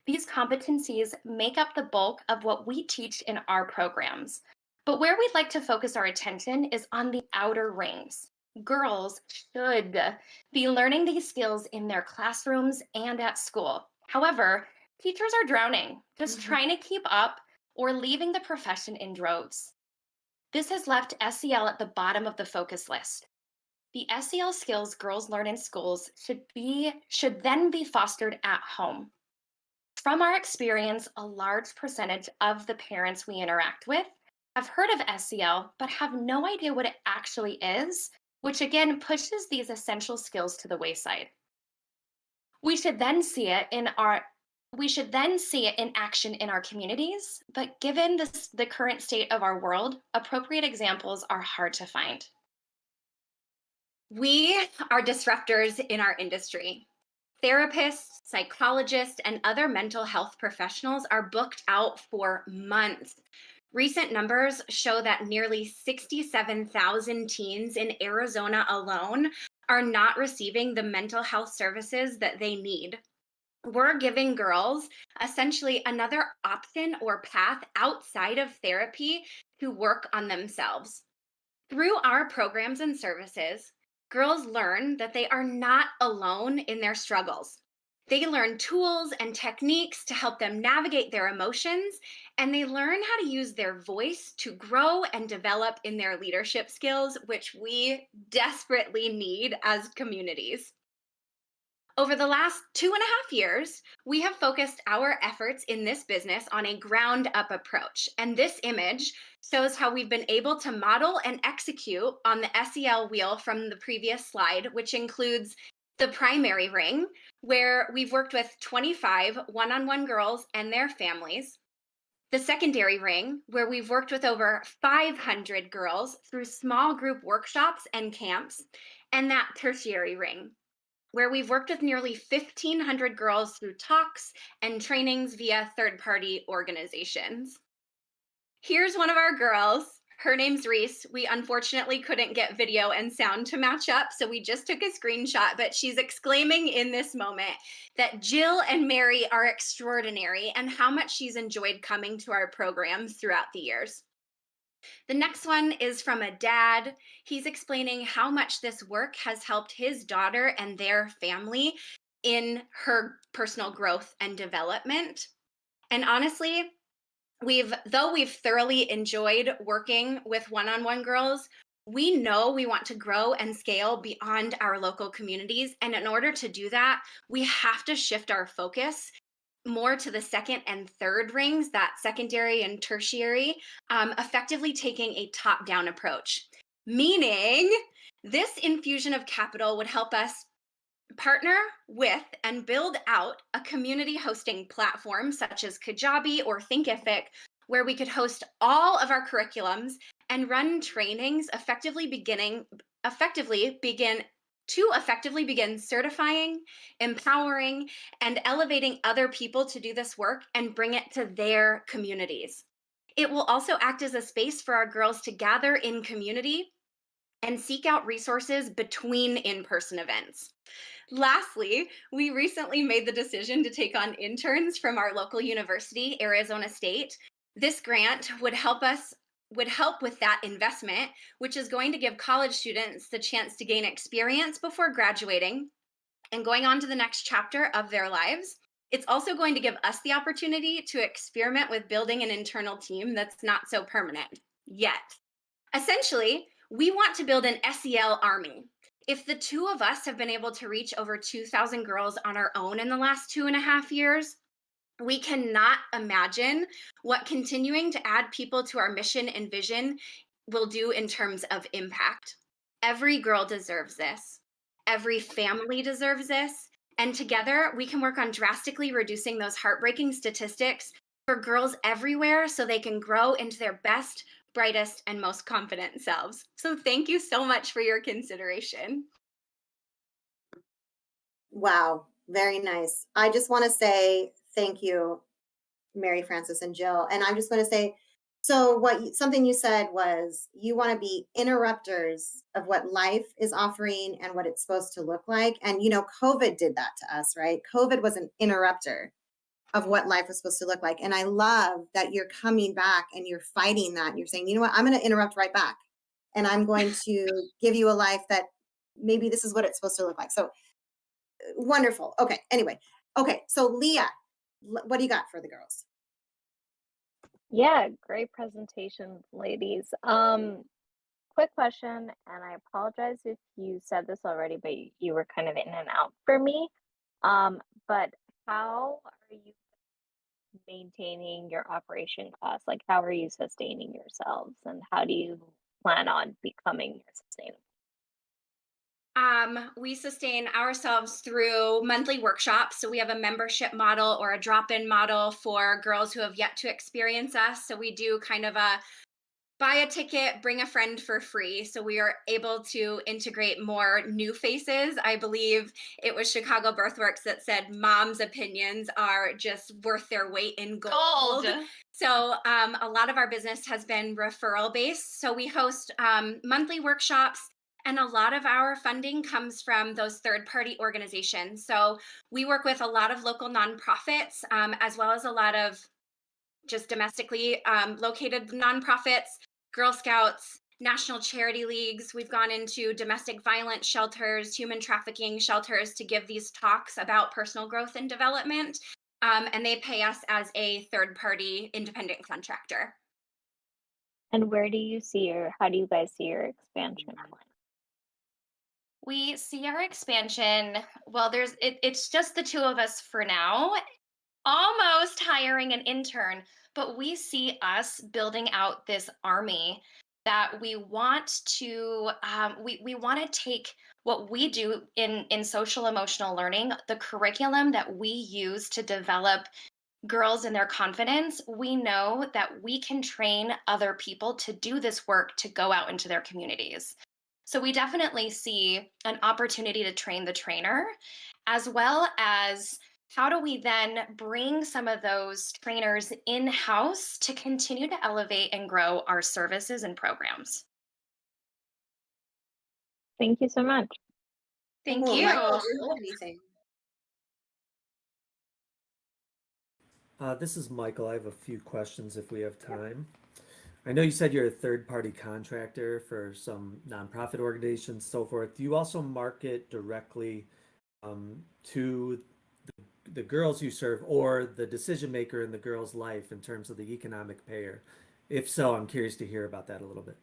These competencies make up the bulk of what we teach in our programs. But where we'd like to focus our attention is on the outer rings. Girls should be learning these skills in their classrooms and at school. However, teachers are drowning, just trying to keep up or leaving the profession in droves. This has left SEL at the bottom of the focus list. The SEL skills girls learn in schools should then be fostered at home. From our experience, a large percentage of the parents we interact with have heard of SEL, but have no idea what it actually is, which again pushes these essential skills to the wayside. We should then see it in action in our communities, but given the current state of our world, appropriate examples are hard to find. We are disruptors in our industry. Therapists, psychologists, and other mental health professionals are booked out for months. Recent numbers show that nearly 67,000 teens in Arizona alone are not receiving the mental health services that they need. We're giving girls essentially another option or path outside of therapy to work on themselves. Through our programs and services, girls learn that they are not alone in their struggles. They learn tools and techniques to help them navigate their emotions, and they learn how to use their voice to grow and develop in their leadership skills, which we desperately need as communities. Over the last 2.5 years, we have focused our efforts in this business on a ground-up approach. And this image shows how we've been able to model and execute on the SEL wheel from the previous slide, which includes the primary ring, where we've worked with 25 one-on-one girls and their families. The secondary ring, where we've worked with over 500 girls through small group workshops and camps. And that tertiary ring, where we've worked with nearly 1,500 girls through talks and trainings via third-party organizations. Here's one of our girls. Her name's Reese. We unfortunately couldn't get video and sound to match up, so we just took a screenshot, but she's exclaiming in this moment that Jill and Mary are extraordinary and how much she's enjoyed coming to our programs throughout the years. The next one is from a dad. He's explaining how much this work has helped his daughter and their family in her personal growth and development. And honestly, though we've thoroughly enjoyed working with one-on-one girls, we know we want to grow and scale beyond our local communities. And in order to do that, we have to shift our focus more to the second and third rings, that secondary and tertiary, effectively taking a top-down approach. Meaning, this infusion of capital would help us partner with and build out a community hosting platform such as Kajabi or Thinkific, where we could host all of our curriculums and run trainings effectively begin certifying, empowering, and elevating other people to do this work and bring it to their communities. It will also act as a space for our girls to gather in community and seek out resources between in-person events. Lastly, we recently made the decision to take on interns from our local university, Arizona State. This grant would help with that investment, which is going to give college students the chance to gain experience before graduating and going on to the next chapter of their lives. It's also going to give us the opportunity to experiment with building an internal team that's not so permanent yet. Essentially, we want to build an SEL army. If the two of us have been able to reach over 2,000 girls on our own in the last 2.5 years, we cannot imagine what continuing to add people to our mission and vision will do in terms of impact. Every girl deserves this. Every family deserves this. And together, we can work on drastically reducing those heartbreaking statistics for girls everywhere so they can grow into their best, brightest, and most confident selves. So thank you so much for your consideration. Wow, very nice. I just want to say thank you, Mary Frances and Jill. And I'm just going to say, so something you said was you want to be interrupters of what life is offering and what it's supposed to look like. And COVID did that to us, right? COVID was an interrupter of what life was supposed to look like. And I love that you're coming back and you're fighting that. You're saying, you know what, I'm going to interrupt right back. And I'm going to give you a life that maybe this is what it's supposed to look like. So wonderful. Okay. Anyway. Okay. So Leah, what do you got for the girls? Yeah, great presentation, ladies. Quick question, and I apologize if you said this already, but you were kind of in and out for me. But how are you maintaining your operation costs? Like, how are you sustaining yourselves, and how do you plan on becoming more sustainable? We sustain ourselves through monthly workshops. So we have a membership model or a drop-in model for girls who have yet to experience us. So we do kind of a buy a ticket, bring a friend for free. So we are able to integrate more new faces. I believe it was Chicago Birthworks that said mom's opinions are just worth their weight in gold. So a lot of our business has been referral based. So we host monthly workshops, and a lot of our funding comes from those third-party organizations. So we work with a lot of local nonprofits, as well as a lot of just domestically located nonprofits, Girl Scouts, national charity leagues. We've gone into domestic violence shelters, human trafficking shelters to give these talks about personal growth and development. And they pay us as a third-party independent contractor. And how do you guys see your expansion plan? We see our expansion. Well, it's just the two of us for now, almost hiring an intern, but we see us building out this army that we want to we want to take what we do in social emotional learning, the curriculum that we use to develop girls and their confidence. We know that we can train other people to do this work to go out into their communities. So we definitely see an opportunity to train the trainer, as well as how do we then bring some of those trainers in-house to continue to elevate and grow our services and programs. Thank you so much. Thank Cool. you. Michael, do you have anything? This is Michael. I have a few questions if we have time. I know you said you're a third-party contractor for some nonprofit organizations, so forth. Do you also market directly to the girls you serve, or the decision maker in the girl's life in terms of the economic payer? If so, I'm curious to hear about that a little bit.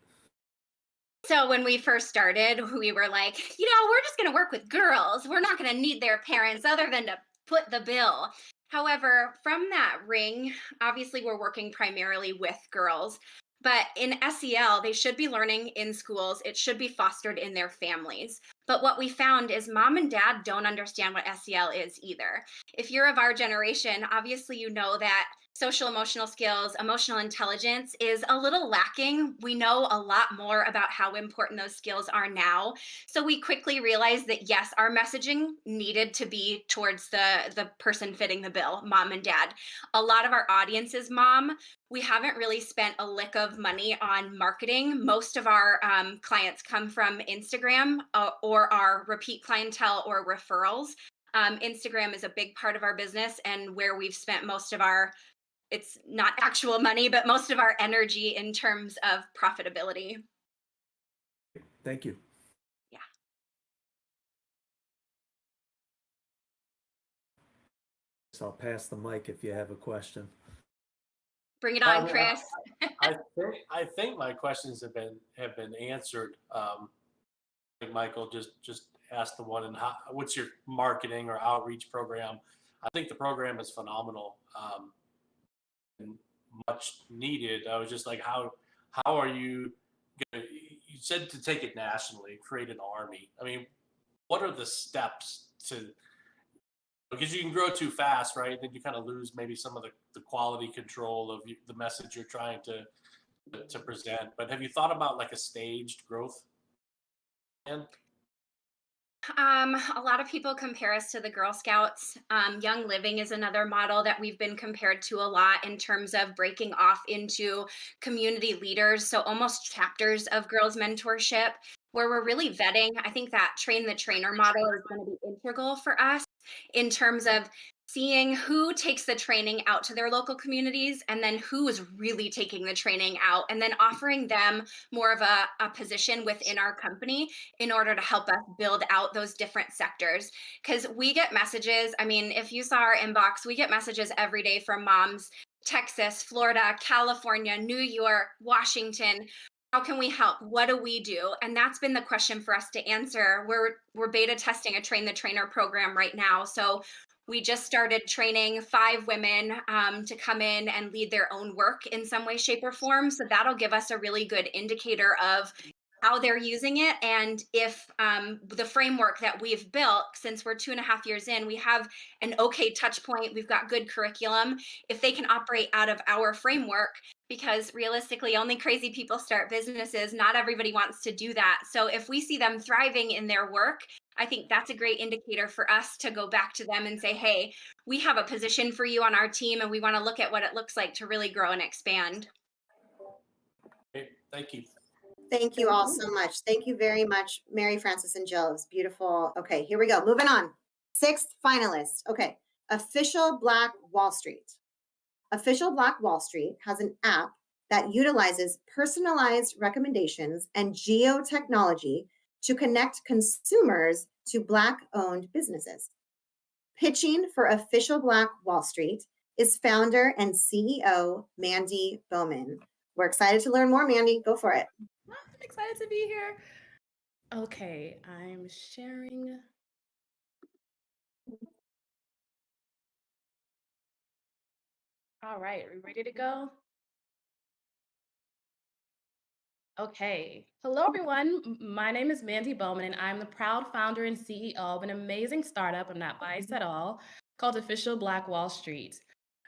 So when we first started, we were like, we're just going to work with girls. We're not going to need their parents other than to foot the bill. However, from that ring, obviously we're working primarily with girls. But in SEL, they should be learning in schools. It should be fostered in their families. But what we found is mom and dad don't understand what SEL is either. If you're of our generation, obviously you know that social emotional skills, emotional intelligence is a little lacking. We know a lot more about how important those skills are now. So we quickly realized that yes, our messaging needed to be towards the person fitting the bill, mom and dad. A lot of our audience is mom. We haven't really spent a lick of money on marketing. Most of our clients come from Instagram or our repeat clientele or referrals. Instagram is a big part of our business and where we've spent most of our, it's not actual money, but most of our energy in terms of profitability. Thank you. Yeah. So I'll pass the mic if you have a question. Bring it on, Chris. I think my questions have been answered. Like Michael just asked the one, and what's your marketing or outreach program? I think the program is phenomenal and much needed. I was just like, how are you gonna? You said to take it nationally, create an army. I mean, what are the steps to? Because you can grow too fast, right? Then you kind of lose maybe some of the quality control of the message you're trying to present. But have you thought about like a staged growth plan? A lot of people compare us to the Girl Scouts. Young Living is another model that we've been compared to a lot in terms of breaking off into community leaders. So almost chapters of girls mentorship where we're really vetting. I think that train the trainer model is going to be integral for us in terms of seeing who takes the training out to their local communities and then who is really taking the training out and then offering them more of a position within our company in order to help us build out those different sectors. Because we get messages, I mean, if you saw our inbox, we get messages every day from moms, Texas, Florida, California, New York, Washington. How can we help? What do we do? And that's been the question for us to answer. We're beta testing a train the trainer program right now. So we just started training 5 women to come in and lead their own work in some way, shape, or form. So that'll give us a really good indicator of how they're using it. And if the framework that we've built, since we're 2.5 years in, we have an okay touch point, we've got good curriculum. If they can operate out of our framework, because realistically, only crazy people start businesses, not everybody wants to do that. So if we see them thriving in their work, I think that's a great indicator for us to go back to them and say, hey, we have a position for you on our team and we want to look at what it looks like to really grow and expand. Okay, thank you. Thank you all so much. Thank you very much, Mary, Frances, and Jill. It's beautiful. Okay, here we go. Moving on. 6th finalist. Okay, Official Black Wall Street. Official Black Wall Street has an app that utilizes personalized recommendations and geotechnology to connect consumers to Black-owned businesses. Pitching for Official Black Wall Street is founder and CEO Mandy Bowman. We're excited to learn more, Mandy. Go for it. I'm excited to be here. Okay, I'm sharing. All right, are we ready to go? Okay. Hello, everyone. My name is Mandy Bowman, and I'm the proud founder and CEO of an amazing startup, I'm not biased at all, called Official Black Wall Street.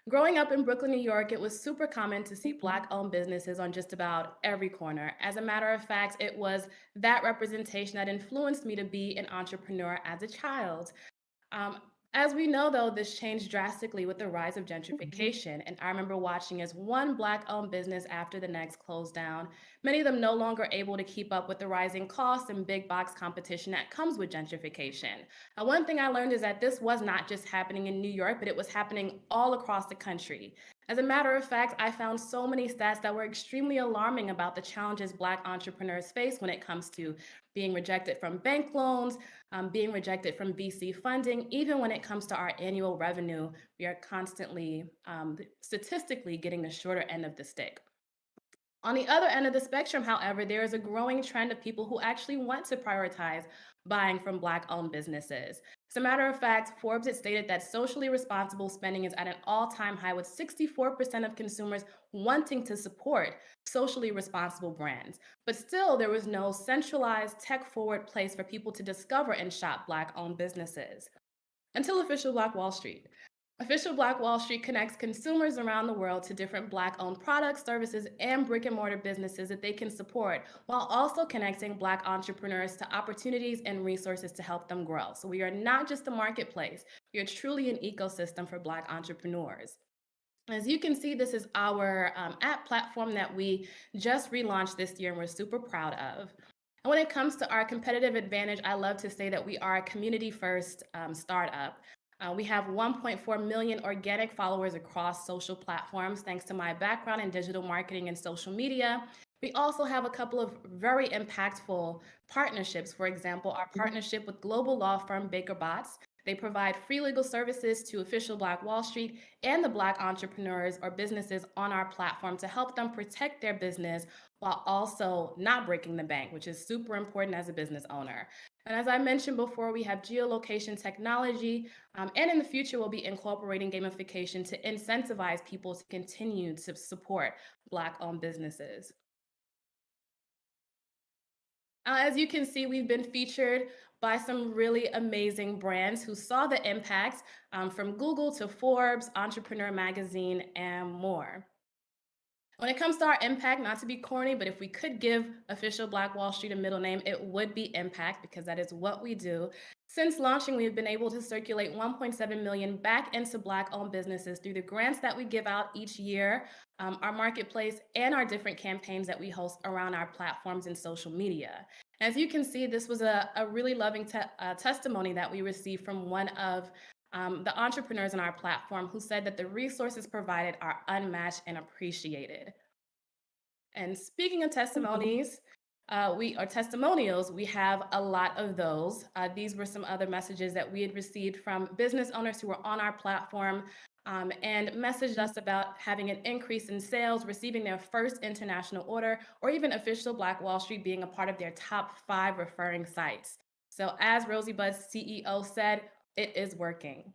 Growing up in Brooklyn, New York, it was super common to see Black-owned businesses on just about every corner. As a matter of fact, it was that representation that influenced me to be an entrepreneur as a child. As we know, though, this changed drastically with the rise of gentrification. And I remember watching as one Black-owned business after the next closed down, many of them no longer able to keep up with the rising costs and big box competition that comes with gentrification. Now, one thing I learned is that this was not just happening in New York, but it was happening all across the country. As a matter of fact, I found so many stats that were extremely alarming about the challenges Black entrepreneurs face when it comes to being rejected from bank loans, being rejected from VC funding. Even when it comes to our annual revenue, we are constantly statistically getting the shorter end of the stick. On the other end of the spectrum, however, there is a growing trend of people who actually want to prioritize buying from Black-owned businesses. As a matter of fact, Forbes had stated that socially responsible spending is at an all-time high, with 64% of consumers wanting to support socially responsible brands. But still, there was no centralized, tech-forward place for people to discover and shop Black-owned businesses until Official Black Wall Street. Official Black Wall Street connects consumers around the world to different Black-owned products, services, and brick-and-mortar businesses that they can support, while also connecting Black entrepreneurs to opportunities and resources to help them grow. So we are not just a marketplace, we are truly an ecosystem for Black entrepreneurs. As you can see, this is our app platform that we just relaunched this year and we're super proud of. And when it comes to our competitive advantage, I love to say that we are a community-first startup. We have 1.4 million organic followers across social platforms, thanks to my background in digital marketing and social media. We also have a couple of very impactful partnerships. For example, our partnership with global law firm Baker Botts. They provide free legal services to Official Black Wall Street and the Black entrepreneurs or businesses on our platform to help them protect their business while also not breaking the bank, which is super important as a business owner. And as I mentioned before, we have geolocation technology, and in the future, we'll be incorporating gamification to incentivize people to continue to support Black-owned businesses. As you can see, we've been featured by some really amazing brands who saw the impact, from Google to Forbes, Entrepreneur Magazine, and more. When it comes to our impact, not to be corny, but if we could give Official Black Wall Street a middle name, it would be Impact, because that is what we do. Since launching, we've been able to circulate 1.7 million back into Black-owned businesses through the grants that we give out each year, our marketplace, and our different campaigns that we host around our platforms and social media. As you can see, this was a really loving testimony that we received from one of the entrepreneurs on our platform, who said that the resources provided are unmatched and appreciated. And speaking of testimonies, testimonials, we have a lot of those. These were some other messages that we had received from business owners who were on our platform, and messaged us about having an increase in sales, receiving their first international order, or even Official Black Wall Street being a part of their top 5 referring sites. So as Rosebud's CEO said, it is working.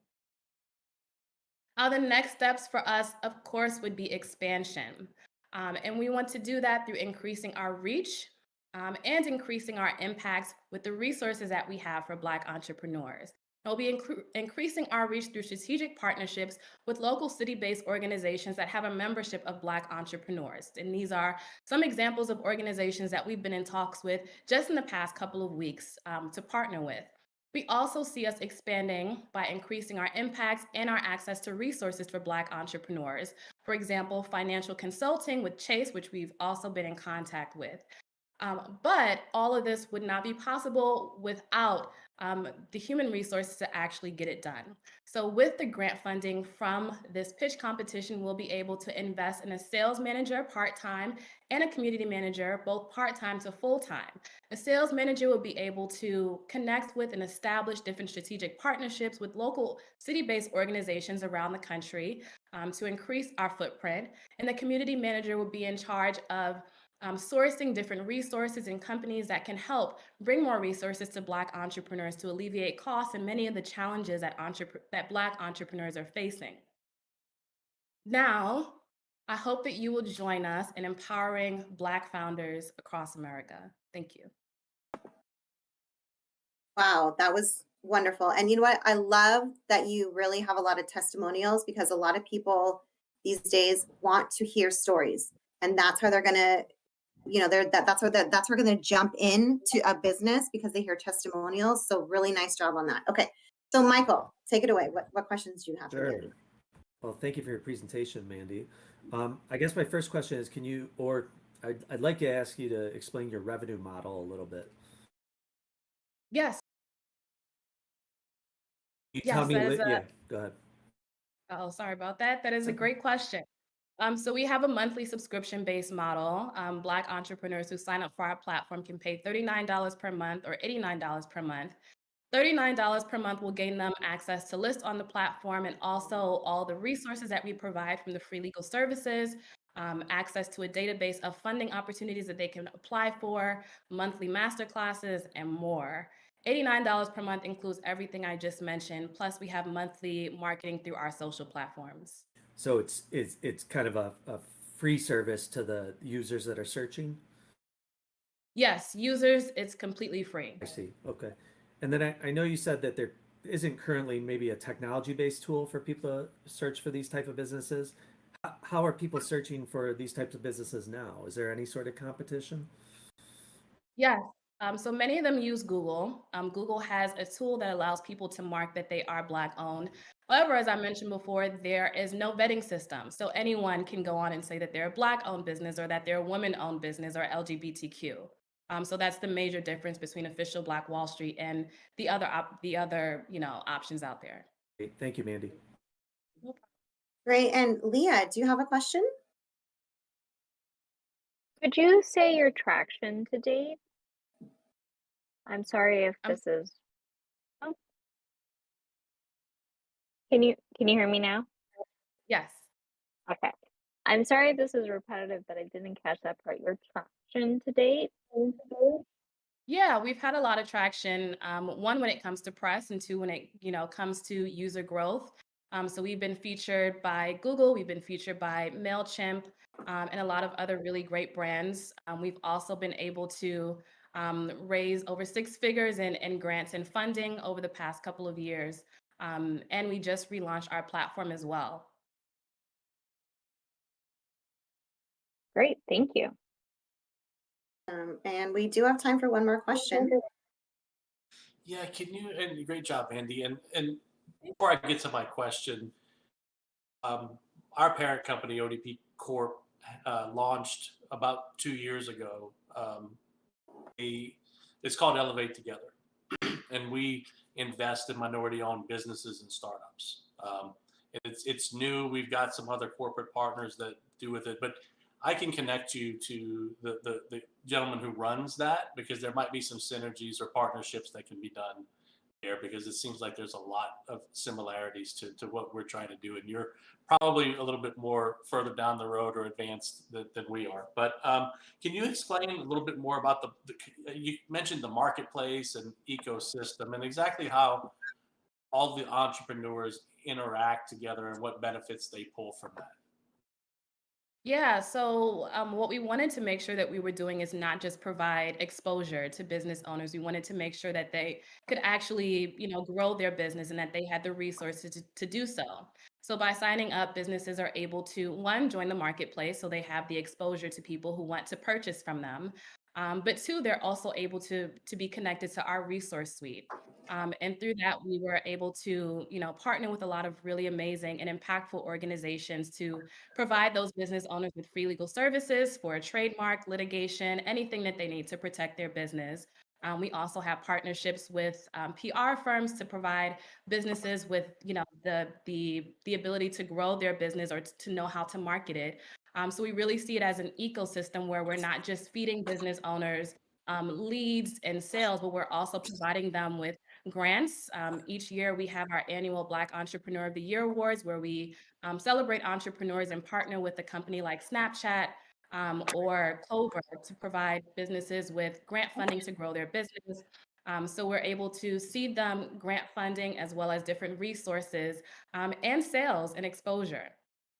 The next steps for us, of course, would be expansion. And we want to do that through increasing our reach and increasing our impact with the resources that we have for Black entrepreneurs. We'll be increasing our reach through strategic partnerships with local city-based organizations that have a membership of Black entrepreneurs. And these are some examples of organizations that we've been in talks with just in the past couple of weeks to partner with. We also see us expanding by increasing our impact and our access to resources for Black entrepreneurs. For example, financial consulting with Chase, which we've also been in contact with. But all of this would not be possible without the human resources to actually get it done. So with the grant funding from this pitch competition, we'll be able to invest in a sales manager part-time and a community manager, both part-time to full-time. The sales manager will be able to connect with and establish different strategic partnerships with local city-based organizations around the country to increase our footprint. And the community manager will be in charge of sourcing different resources and companies that can help bring more resources to Black entrepreneurs to alleviate costs and many of the challenges that Black entrepreneurs are facing. Now, I hope that you will join us in empowering Black founders across America. Thank you. Wow, that was wonderful. And you know what? I love that you really have a lot of testimonials, because a lot of people these days want to hear stories, and that's how they're going to, that's where they're going to jump into a business, because they hear testimonials. So really nice job on that. Okay. So Michael, take it away. What questions do you have? Sure. For Mandy? Well, thank you for your presentation, Mandy. I guess my first question is, I'd like to ask you to explain your revenue model a little bit. Yes. Tell me, yeah, go ahead. Oh, sorry about that. That is a great question. So we have a monthly subscription-based model. Black entrepreneurs who sign up for our platform can pay $39 per month or $89 per month. $39 per month will gain them access to list on the platform and also all the resources that we provide, from the free legal services, access to a database of funding opportunities that they can apply for, monthly master classes, and more. $89 per month includes everything I just mentioned. Plus, we have monthly marketing through our social platforms. So it's kind of a free service to the users that are searching? Yes, users, it's completely free. I see. Okay. And then I know you said that there isn't currently maybe a technology-based tool for people to search for these type of businesses. How are people searching for these types of businesses now? Is there any sort of competition? Yes. So many of them use Google. Google has a tool that allows people to mark that they are Black owned. However, as I mentioned before, there is no vetting system. So anyone can go on and say that they're a Black owned business or that they're a woman owned business or LGBTQ. So that's the major difference between official Black Wall Street and the other options out there. Great. Thank you, Mandy. Great. And Leah, do you have a question? Could you say your traction to date? I'm sorry if this is. Oh, can you hear me now? Yes. Okay. I'm sorry if this is repetitive, but I didn't catch that part. Your traction to date? Yeah, we've had a lot of traction. One, when it comes to press, and two, when it comes to user growth. So we've been featured by Google, we've been featured by MailChimp, and a lot of other really great brands. We've also been able to raise over 6 figures in grants and funding over the past couple of years. And we just relaunched our platform as well. Great, thank you. And we do have time for one more question. Yeah, can you, and great job, Andy. And before I get to my question, our parent company, ODP Corp, launched about 2 years ago. It's called Elevate Together, and we invest in minority-owned businesses and startups. It's new. We've got some other corporate partners that do with it, but I can connect you to the gentleman who runs that, because there might be some synergies or partnerships that can be done there, because it seems like there's a lot of similarities to what we're trying to do, and you're probably a little bit more further down the road or advanced than we are. But can you explain a little bit more about you mentioned the marketplace and ecosystem and exactly how all the entrepreneurs interact together and what benefits they pull from that? Yeah, so what we wanted to make sure that we were doing is not just provide exposure to business owners. We wanted to make sure that they could actually, grow their business and that they had the resources to do so. So by signing up, businesses are able to, one, join the marketplace, so they have the exposure to people who want to purchase from them. But two, they're also able to be connected to our resource suite. And through that, we were able to, partner with a lot of really amazing and impactful organizations to provide those business owners with free legal services for a trademark, litigation, anything that they need to protect their business. We also have partnerships with PR firms to provide businesses with, the ability to grow their business or to know how to market it. So we really see it as an ecosystem where we're not just feeding business owners leads and sales, but we're also providing them with grants. Each year we have our annual Black Entrepreneur of the Year Awards, where we celebrate entrepreneurs and partner with a company like Snapchat or Clover to provide businesses with grant funding to grow their business. So we're able to seed them grant funding as well as different resources and sales and exposure.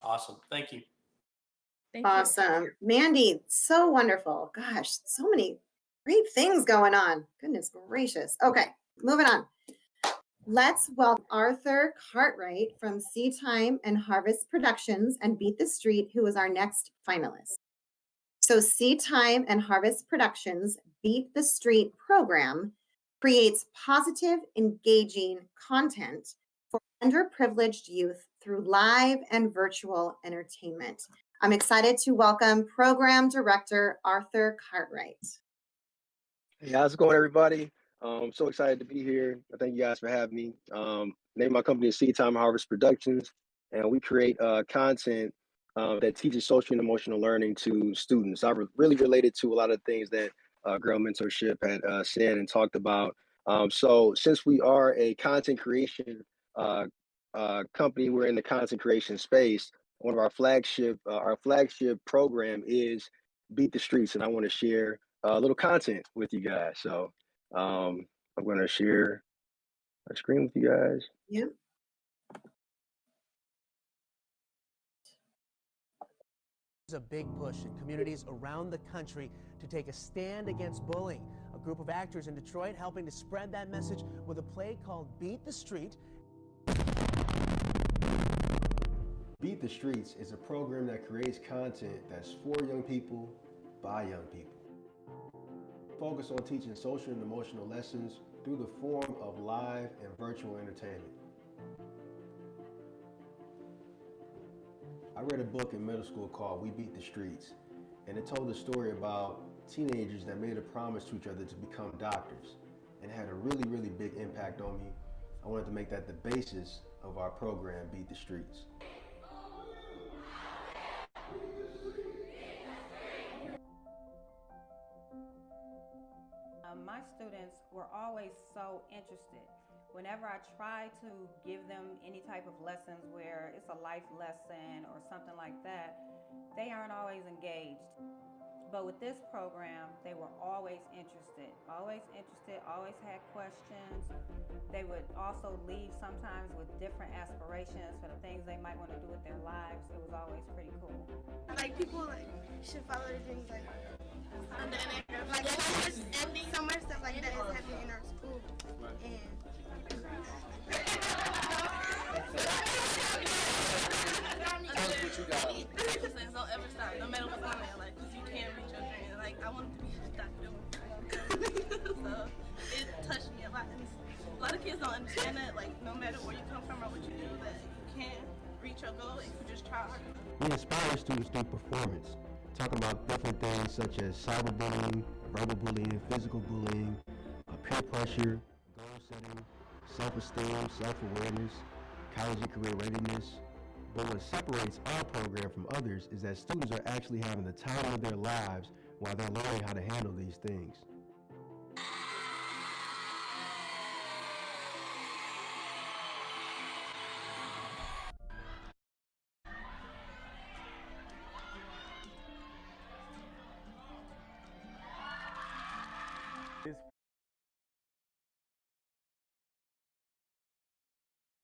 Awesome. Thank you. Thank you. Awesome. Mandy, so wonderful. Gosh, so many great things going on. Goodness gracious. Okay, moving on. Let's welcome Arthur Cartwright from Seed Time and Harvest Productions and Beat the Street, who is our next finalist. So Seed Time and Harvest Productions Beat the Street program creates positive, engaging content for underprivileged youth through live and virtual entertainment. I'm excited to welcome Program Director Arthur Cartwright. Hey, how's it going, everybody? I'm so excited to be here. Thank you guys for having me. Name of my company is Seed Time Harvest Productions, and we create content that teaches social and emotional learning to students. I really related to a lot of things that Girl Mentorship had said and talked about. So since we are a content creation company, we're in the content creation space. one of our flagship program is Beat the Streets, and I want to share a little content with you guys. So I'm going to share my screen with you guys. Yeah. There's a big push in communities around the country to take a stand against bullying. A group of actors in Detroit helping to spread that message with a play called Beat the Street. Beat the Streets is a program that creates content that's for young people, by young people. Focus on teaching social and emotional lessons through the form of live and virtual entertainment. I read a book in middle school called We Beat the Streets, and it told a story about teenagers that made a promise to each other to become doctors, and it had a really, really big impact on me. I wanted to make that the basis of our program, Beat the Streets. My students were always so interested. Whenever I try to give them any type of lessons where it's a life lesson or something like that, they aren't always engaged. But with this program, they were always interested, always had questions. They would also leave sometimes with different aspirations for the things they might want to do with their lives. It was always pretty cool. Like people should follow their dreams like so much stuff like that is happening in our school. And what you got? Don't ever stop, no matter what's on there, like, 'cause you can't reach your dream. Like, I wanted to be a doctor. So it touched me a lot. And a lot of kids don't understand that, like, no matter where you come from or what you do, that you can't reach your goal if you just try hard. We inspire students through performance, talking about different things such as cyberbullying, verbal bullying, physical bullying, peer pressure, goal setting, self-esteem, self-awareness, college and career readiness. But what separates our program from others is that students are actually having the time of their lives while they're learning how to handle these things.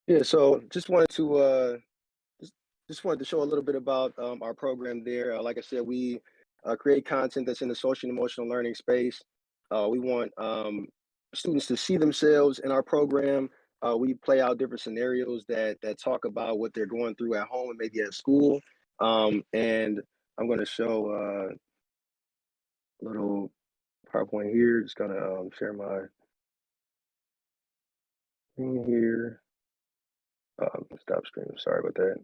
Yeah, so just wanted to show a little bit about our program there. Like I said, we create content that's in the social and emotional learning space. We want students to see themselves in our program. We play out different scenarios that talk about what they're going through at home and maybe at school. And I'm going to show a little PowerPoint here. Just gonna share my screen here. Stop stream. Sorry about that.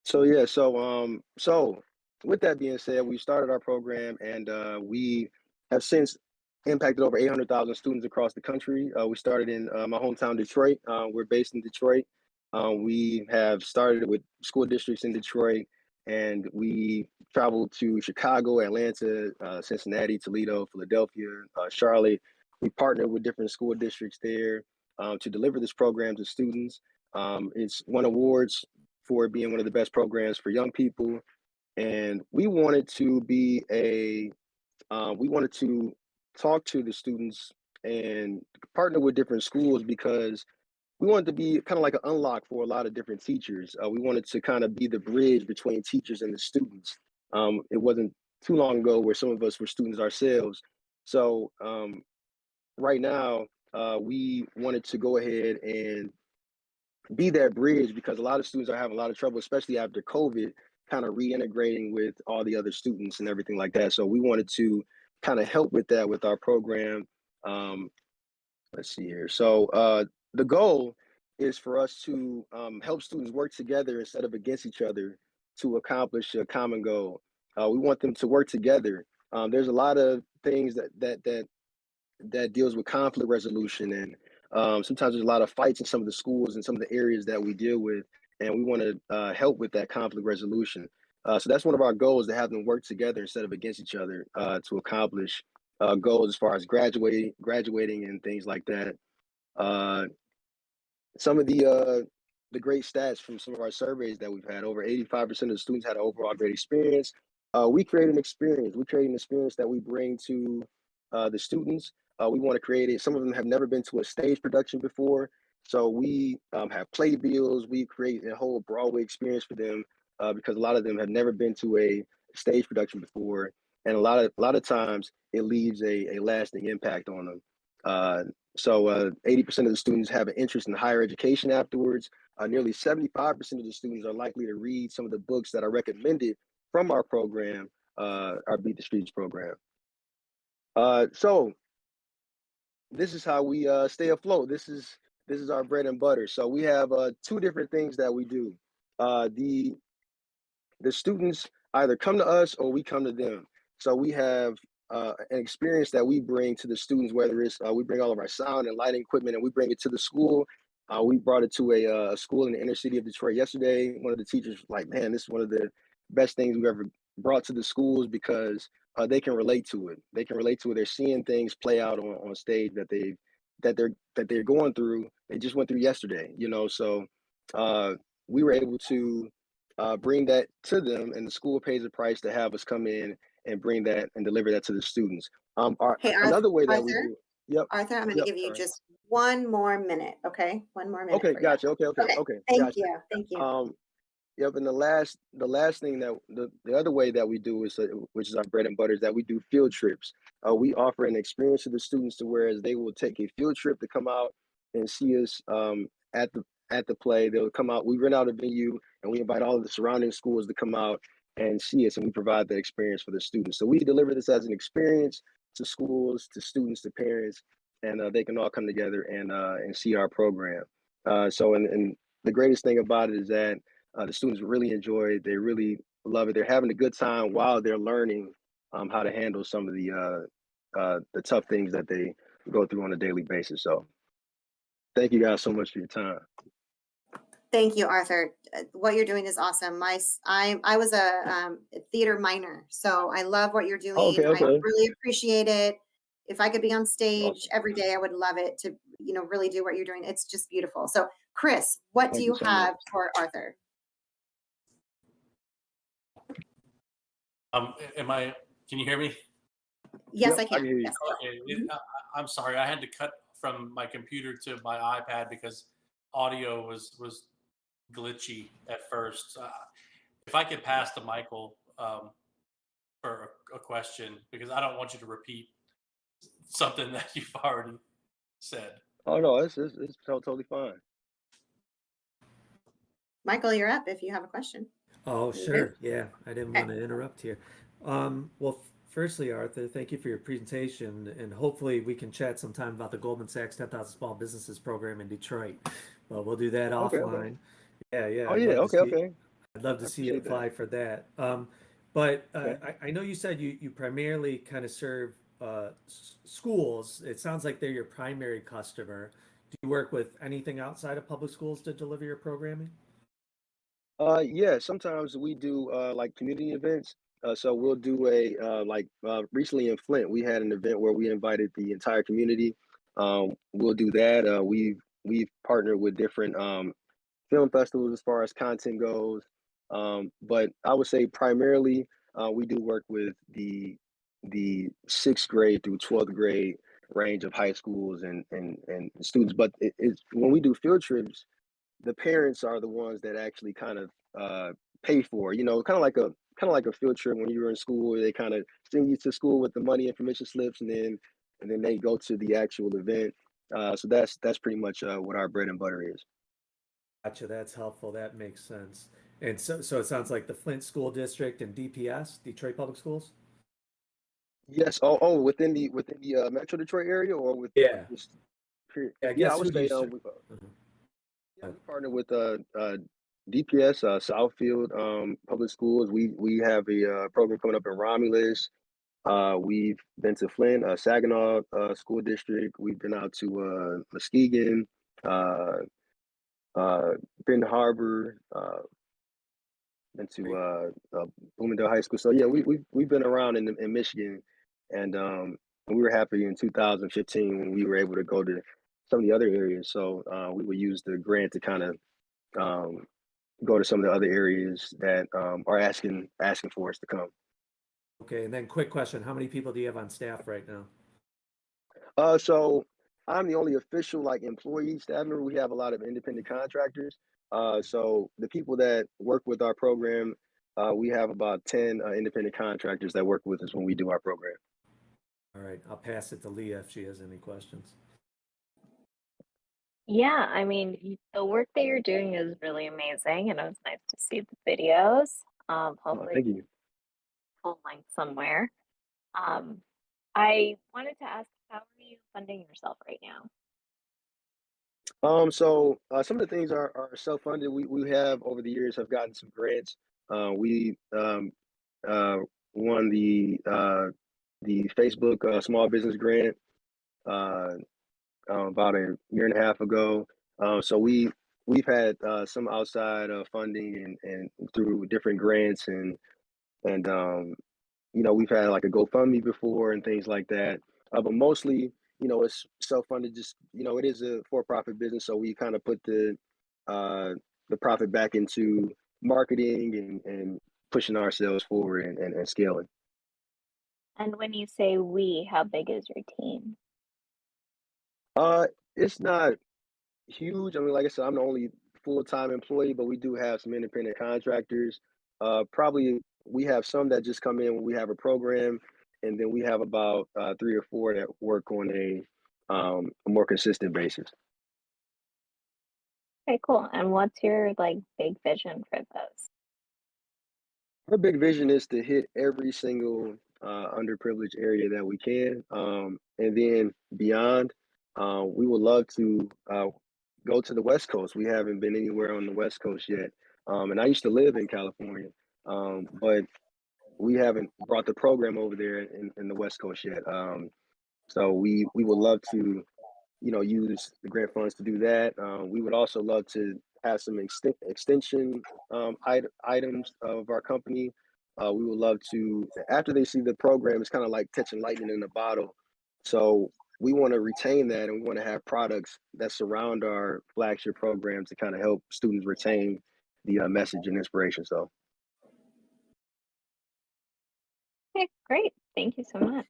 So with that being said, we started our program and we have since impacted over 800,000 students across the country. We started in my hometown, Detroit. We're based in Detroit. We have started with school districts in Detroit, and we traveled to Chicago, Atlanta, Cincinnati, Toledo, Philadelphia, Charlotte. We partnered with different school districts there to deliver this program to students. It's won awards for being one of the best programs for young people. And we wanted to talk to the students and partner with different schools because we wanted to be kind of like an unlock for a lot of different teachers. We wanted to kind of be the bridge between teachers and the students. It wasn't too long ago where some of us were students ourselves. So right now, we wanted to go ahead and be that bridge because a lot of students are having a lot of trouble, especially after COVID, kind of reintegrating with all the other students and everything like that. So we wanted to kind of help with that with our program. Let's see here. So the goal is for us to help students work together instead of against each other to accomplish a common goal. We want them to work together. There's a lot of things that deals with conflict resolution, and sometimes there's a lot of fights in some of the schools and some of the areas that we deal with, and we want to help with that conflict resolution. So that's one of our goals, to have them work together instead of against each other to accomplish goals as far as graduating and things like that. some of the great stats from some of our surveys that we've had. Over 85% of the students had an overall great experience. We create an experience. We create an experience that we bring to the students. We want to create it. Some of them have never been to a stage production before, so we have playbills. We create a whole Broadway experience for them because a lot of them have never been to a stage production before, and a lot of times it leaves a lasting impact on them. So 80% of the students have an interest in higher education afterwards. Nearly 75% of the students are likely to read some of the books that are recommended from our program, our Beat the Streets program. So this is how we stay afloat. This is our bread and butter. So we have two different things that we do. The students either come to us or we come to them. So we have an experience that we bring to the students, whether it's we bring all of our sound and lighting equipment and we bring it to the school. We brought it to a school in the inner city of Detroit yesterday. One of the teachers was like, man, this is one of the best things we've ever brought to the schools because they can relate to it. They can relate to it. They're seeing things play out on stage that they're going through. They just went through yesterday, you know. So we were able to bring that to them, and the school pays a price to have us come in and bring that and deliver that to the students. Hey, Another way that Arthur, we do. Yep. Arthur, I'm going to Yep. give you Sorry. just one more minute. Okay, one more minute. Okay. For Gotcha. you. Okay. Thank Gotcha. you. Thank you. Yep. And the last thing that the other way that we do is which is our bread and butter is that we do field trips. We offer an experience to the students to whereas they will take a field trip to come out and see us at the play. They'll come out. We rent out a venue and we invite all of the surrounding schools to come out and see us, and we provide that experience for the students. So we deliver this as an experience to schools, to students, to parents, and they can all come together and see our program. And the greatest thing about it is that the students really enjoy it. They really love it. They're having a good time while they're learning how to handle some of the tough things that they go through on a daily basis. So thank you guys so much for your time. Thank you, Arthur. What you're doing is awesome. I was a theater minor, so I love what you're doing. Okay. I really appreciate it. If I could be on stage Awesome. every day, I would love it to, really do what you're doing. It's just beautiful. So, Chris, what do Thank you you so have much. for Arthur? Can you hear me? Yes, Yep, I can. hear you. Yes. Okay. I'm sorry. I had to cut from my computer to my iPad because audio was glitchy at first. If I could pass to Michael for a question, because I don't want you to repeat something that you've already said. Oh no, it's totally fine. Michael, you're up if you have a question. Oh, You sure. Yeah, I didn't Okay. want to interrupt here. Well, firstly, Arthur, thank you for your presentation, and hopefully we can chat sometime about the Goldman Sachs 10,000 Small Businesses program in Detroit. But we'll do that Okay. offline. Yeah, Oh I'd yeah. love to see. Okay. I'd love I to see you appreciate that. apply for that. But Okay. I know you said you primarily kind of serve schools. It sounds like they're your primary customer. Do you work with anything outside of public schools to deliver your programming? Yeah, sometimes we do like community events. So we'll do recently in Flint, we had an event where we invited the entire community. We'll do that. We've partnered with different film festivals as far as content goes. But I would say primarily we do work with the sixth grade through 12th grade range of high schools and students. But it's when we do field trips, the parents are the ones that actually kind of pay for it. Kind of like a field trip when you were in school. They kind of send you to school with the money and permission slips, and then they go to the actual event. So that's pretty much what our bread and butter is. Gotcha, that's helpful. That makes sense. And so it sounds like the Flint School District and DPS, Detroit Public Schools? Yes. Oh, within the Metro Detroit area, or with Yeah. just period. Yeah, I Yeah, I guess would who do you say serve? we partner with DPS, Southfield Public Schools. We have a program coming up in Romulus. We've been to Flint, Saginaw School District. We've been out to Muskegon, uh, Benton Harbor, been to Bloomingdale High School. So yeah, we've been around in Michigan, and we were happy in 2015 when we were able to go to some of the other areas. So we would use the grant to kind of um, go to some of the other areas that are asking for us to come. Okay, and then quick question, how many people do you have on staff right now? So I'm the only official like employee staff member. We have a lot of independent contractors. So the people that work with our program, we have about 10 independent contractors that work with us when we do our program. All right, I'll pass it to Leah if she has any questions. Yeah, I mean, the work that you're doing is really amazing, and it was nice to see the videos. Hopefully Thank you. full length somewhere. Um, I wanted to ask, how are you funding yourself right now? So some of the things are self-funded. We have over the years have gotten some grants. We uh, won the Facebook small business grant uh, about a year and a half ago. So we've had some outside funding and through different grants and we've had like a GoFundMe before and things like that. But mostly, it's self-funded. Just it is a for-profit business, so we kind of put uh, the profit back into marketing and pushing ourselves forward and scaling. And when you say we, how big is your team? It's not huge. I mean, like I said, I'm the only full-time employee, but we do have some independent contractors. Probably we have some that just come in when we have a program, and then we have about 3 or 4 that work on a more consistent basis. Okay, cool. And what's your like big vision for this? Our big vision is to hit every single underprivileged area that we can, and then beyond. We would love to go to the West Coast. We haven't been anywhere on the West Coast yet, and I used to live in California, but we haven't brought the program over there in the West Coast yet. So we would love to use the grant funds to do that. We would also love to have some extension items of our company. We would love to, after they see the program, it's kind of like catching lightning in a bottle. So we want to retain that, and we want to have products that surround our flagship program to kind of help students retain the message and inspiration. So Okay, great. Thank you so much.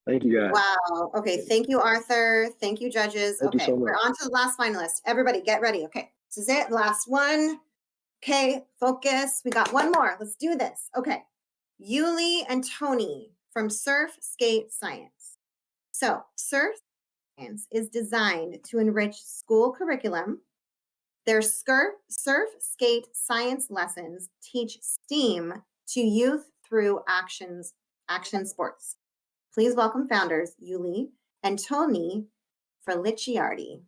thank you guys. Wow. Okay. Thank you, Arthur. Thank you, judges. Thank you Okay. so We're much. on to the last finalist. Everybody get ready. Okay. This is it. Last one. Okay. Focus. We got one more. Let's do this. Okay. Yuli and Tony from Surf Skate Science. So Surf Science is designed to enrich school curriculum. Their surf skate science lessons teach STEAM to youth through action sports. Please welcome founders Yuli and Tony Felicciardi.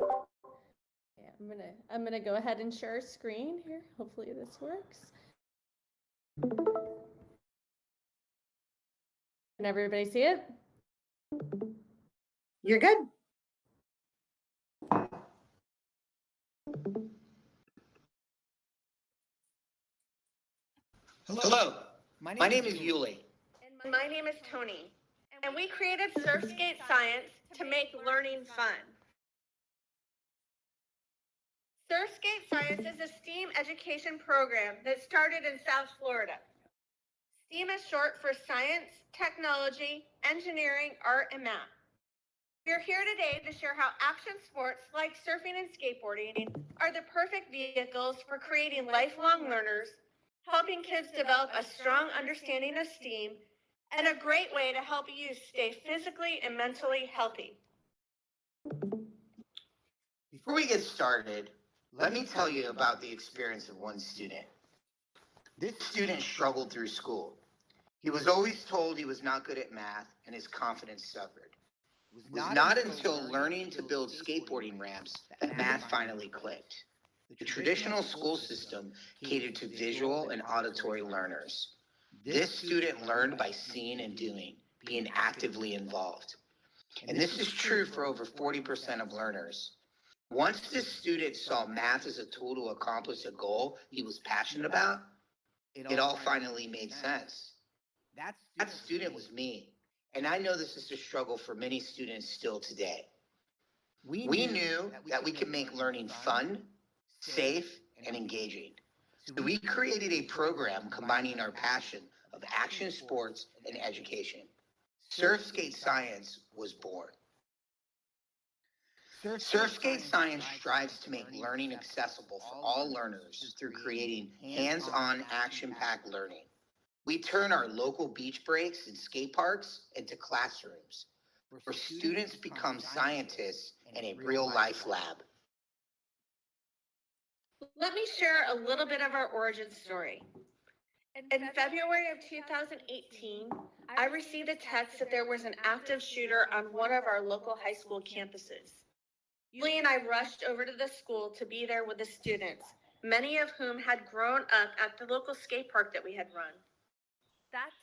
Yeah, I'm gonna go ahead and share a screen here. Hopefully this works. Can everybody see it? You're good. Hello, my name is Yuli. And my name is Tony. And we created Surf Skate Science to make learning fun. Surf Skate Science is a STEAM education program that started in South Florida. STEAM is short for science, technology, engineering, art, and math. We're here today to share how action sports like surfing and skateboarding are the perfect vehicles for creating lifelong learners, helping kids develop a strong understanding of STEAM, and a great way to help you stay physically and mentally healthy. Before we get started, let me tell you about the experience of one student. This student struggled through school. He was always told he was not good at math, and his confidence suffered. It was not until learning to build skateboarding ramps that math finally clicked. The traditional school system catered to visual and auditory learners. This student learned by seeing and doing, being actively involved. And this is true for over 40% of learners. Once this student saw math as a tool to accomplish a goal he was passionate about, it all finally made sense. That student was me. And I know this is a struggle for many students still today. We knew that we could make learning fun, safe, and engaging. So we created a program combining our passion of action sports and education. Surfskate Science was born. Surfskate Science strives to make learning accessible for all learners through creating hands-on, action-packed learning. We turn our local beach breaks and skate parks into classrooms where students become scientists in a real-life lab. Let me share a little bit of our origin story. In February of 2018, I received a text that there was an active shooter on one of our local high school campuses. Julie and I rushed over to the school to be there with the students, many of whom had grown up at the local skate park that we had run.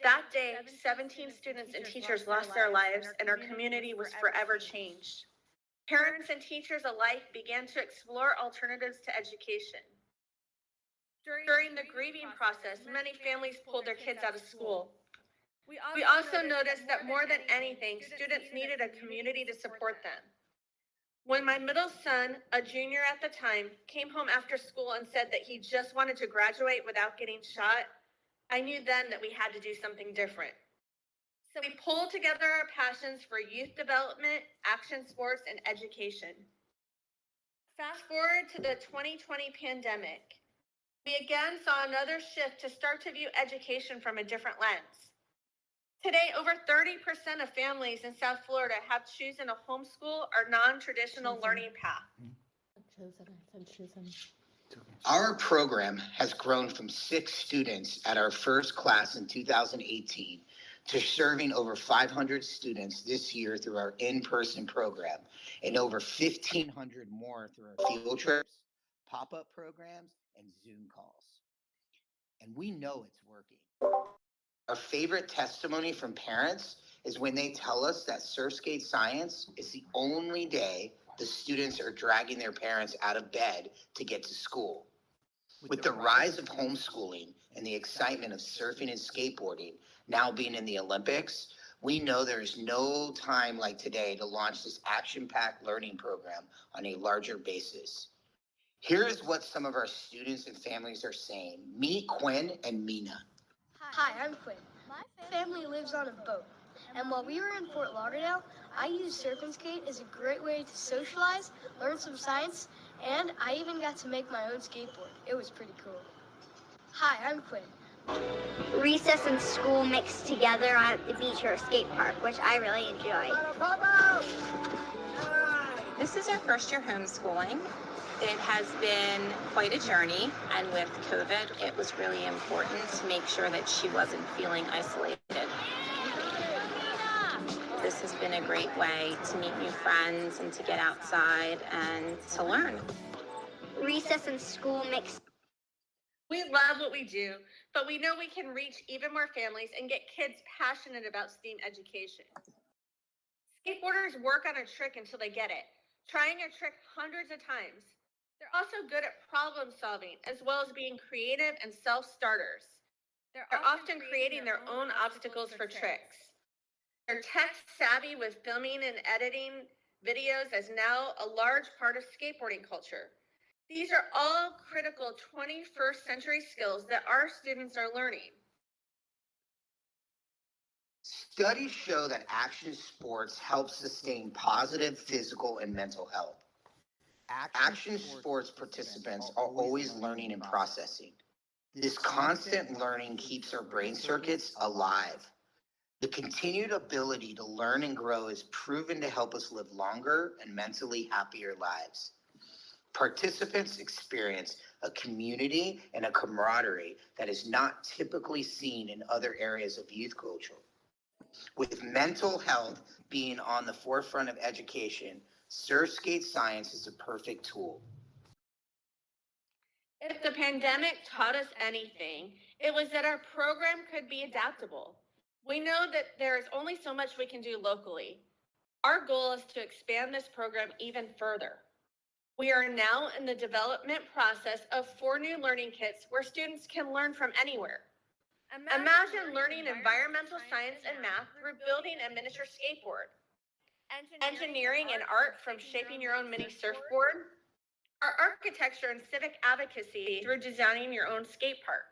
That day, 17 students and teachers lost their lives, and our community was forever changed. Parents and teachers alike began to explore alternatives to education. During the grieving process, many families pulled their kids out of school. We also noticed that more than anything, students needed a community to support them. When my middle son, a junior at the time, came home after school and said that he just wanted to graduate without getting shot, I knew then that we had to do something different. So we pulled together our passions for youth development, action sports, and education. Fast forward to the 2020 pandemic. We again saw another shift to start to view education from a different lens. Today, over 30% of families in South Florida have chosen a homeschool or non-traditional learning path. Our program has grown from 6 students at our first class in 2018 to serving over 500 students this year through our in-person program and over 1,500 more through our field trips, pop-up programs, and Zoom calls. And we know it's working. Our favorite testimony from parents is when they tell us that Surfskate Science is the only day the students are dragging their parents out of bed to get to school. With the rise of homeschooling and the excitement of surfing and skateboarding now being in the Olympics, we know there is no time like today to launch this action-packed learning program on a larger basis. Here is what some of our students and families are saying. Meet Quinn and Mina. Hi, I'm Quinn. My family lives on a boat, and while we were in Fort Lauderdale, I used surf and skate as a great way to socialize, learn some science, and I even got to make my own skateboard. It was pretty cool. Hi, I'm Quinn. Recess and school mixed together at the beach or skate park, which I really enjoy. This is our first year homeschooling. It has been quite a journey, and with COVID, it was really important to make sure that she wasn't feeling isolated. This has been a great way to meet new friends and to get outside and to learn. Recess and school mixed. We love what we do, but we know we can reach even more families and get kids passionate about STEAM education. Skateboarders work on a trick until they get it, trying a trick hundreds of times. They're also good at problem solving, as well as being creative and self-starters. They're often creating their own obstacles for tricks. They're tech savvy with filming and editing videos as now a large part of skateboarding culture. These are all critical 21st century skills that our students are learning. Studies show that action sports help sustain positive physical and mental health. Action sports participants are always learning and processing. This constant learning keeps our brain circuits alive. The continued ability to learn and grow is proven to help us live longer and mentally happier lives. Participants experience a community and a camaraderie that is not typically seen in other areas of youth culture. With mental health being on the forefront of education, Surfskate Science is a perfect tool. If the pandemic taught us anything, it was that our program could be adaptable. We know that there is only so much we can do locally. Our goal is to expand this program even further. We are now in the development process of 4 new learning kits where students can learn from anywhere. Imagine learning environmental science and math through building a miniature skateboard. Engineering and art from shaping your own mini surfboard. Or architecture and civic advocacy through designing your own skate park.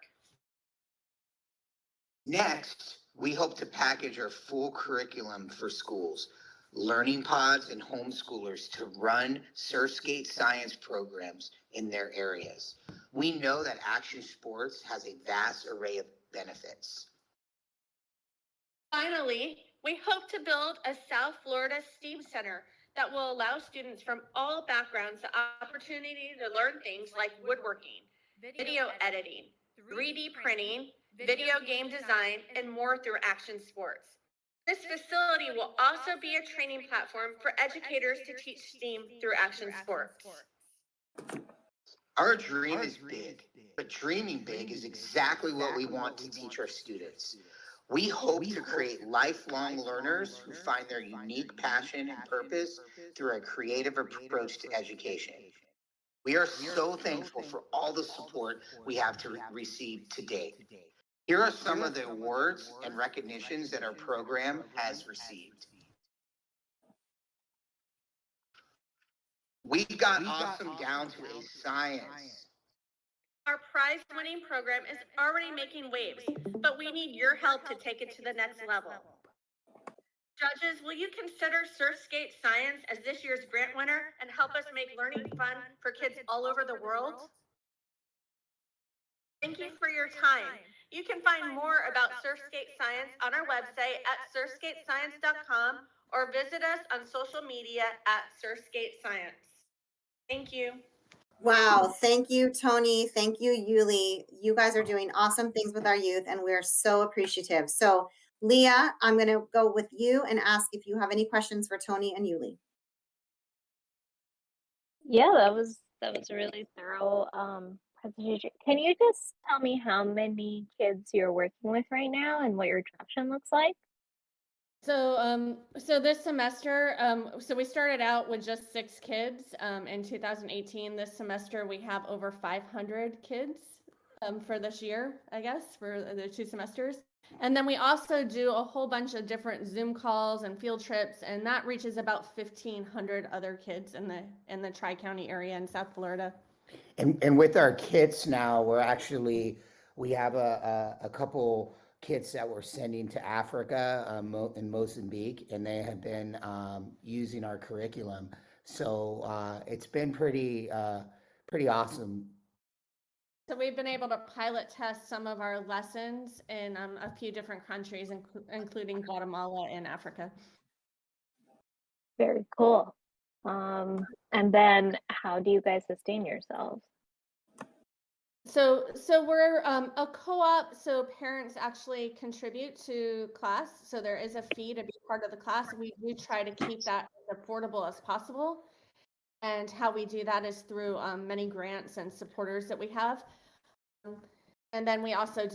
Next, we hope to package our full curriculum for schools, learning pods, and homeschoolers to run surf skate science programs in their areas. We know that action sports has a vast array of benefits. Finally, we hope to build a South Florida STEAM Center that will allow students from all backgrounds the opportunity to learn things like woodworking, video editing, 3D printing, video game design, and more through action sports. This facility will also be a training platform for educators to teach STEAM through action sports. Our dream is big, but dreaming big is exactly what we want to teach our students. We hope to create lifelong learners who find their unique passion and purpose through a creative approach to education. We are so thankful for all the support we have received to date. Here are some of the awards and recognitions that our program has received. We got awesome down to a science. Our prize-winning program is already making waves, but we need your help to take it to the next level. Judges, will you consider Surf Skate Science as this year's grant winner and help us make learning fun for kids all over the world? Thank you for your time. You can find more about Surf Skate Science on our website at surfskatescience.com or visit us on social media at Surf Skate Science. Thank you. Wow. Thank you, Tony. Thank you, Yuli. You guys are doing awesome things with our youth, and we're so appreciative. So, Leah, I'm going to go with you and ask if you have any questions for Tony and Yuli. Yeah, that was a really thorough presentation. Can you just tell me how many kids you're working with right now and what your traction looks like? So this semester, so we started out with just 6 kids in 2018. This semester we have over 500 kids for this year, I guess, for the 2 semesters. And then we also do a whole bunch of different Zoom calls and field trips, and that reaches about 1,500 other kids in the Tri-County area in South Florida. And with our kits now, we have a couple kits that we're sending to Africa, in Mozambique, and they have been using our curriculum. So it's been pretty awesome. So we've been able to pilot test some of our lessons in a few different countries, including Guatemala and Africa. Very cool. And then how do you guys sustain yourselves? So we're a co-op, so parents actually contribute to class. So there is a fee to be part of the class. We do try to keep that as affordable as possible. And how we do that is through many grants and supporters that we have. And then we also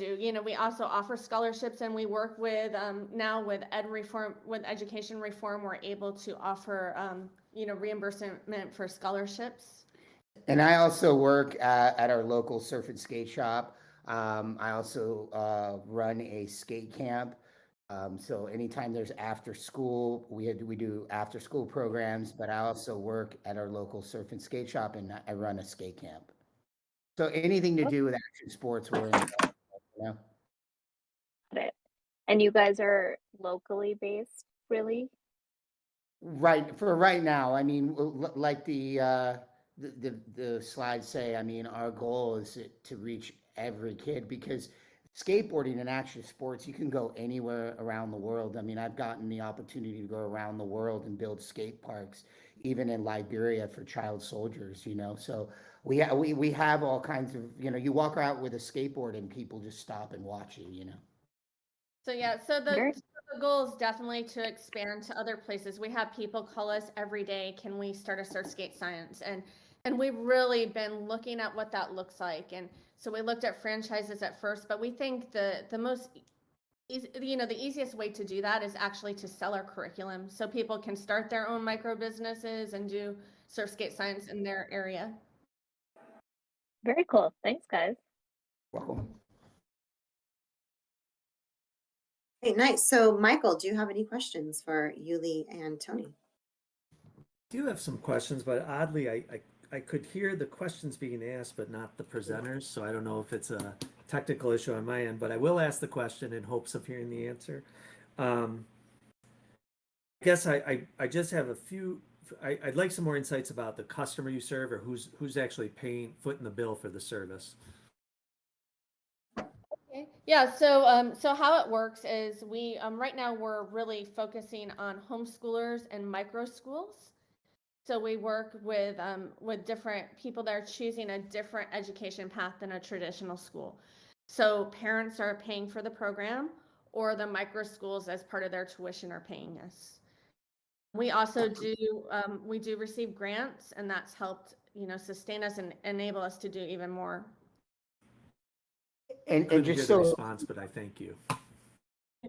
we also offer scholarships, and we work with now with education reform, we're able to offer reimbursement for scholarships. And I also work at our local surf and skate shop. I also run a skate camp. So anytime there's after school, we do after school programs, but I also work at our local surf and skate shop, and I run a skate camp. So anything to do with action sports, we're in. Got it. And you guys are locally based, really? Right now, I mean, like the slides say, I mean, our goal is to reach every kid, because skateboarding and action sports, you can go anywhere around the world. I mean, I've gotten the opportunity to go around the world and build skate parks, even in Liberia for child soldiers, so we have all kinds of, you walk out with a skateboard and people just stop and watch you. So yeah, so the goal is definitely to expand to other places. We have people call us every day, can we start a surf skate science? And we've really been looking at what that looks like. And so we looked at franchises at first, but we think the easiest way to do that is actually to sell our curriculum, so people can start their own micro businesses and do surf skate science in their area. Very cool. Thanks, guys. Welcome. Okay, nice. So Michael, do you have any questions for Yuli and Tony? I do have some questions, but oddly, I could hear the questions being asked, but not the presenters. So I don't know if it's a technical issue on my end, but I will ask the question in hopes of hearing the answer. I guess I just have a few. I'd like some more insights about the customer you serve, or who's actually footing the bill for the service. Okay. Yeah, so how it works is we right now we're really focusing on homeschoolers and micro schools. So we work with different people that are choosing a different education path than a traditional school. So parents are paying for the program, or the micro schools as part of their tuition are paying us. We also do we do receive grants, and that's helped sustain us and enable us to do even more. And Couldn't just hear the so response, but I thank you.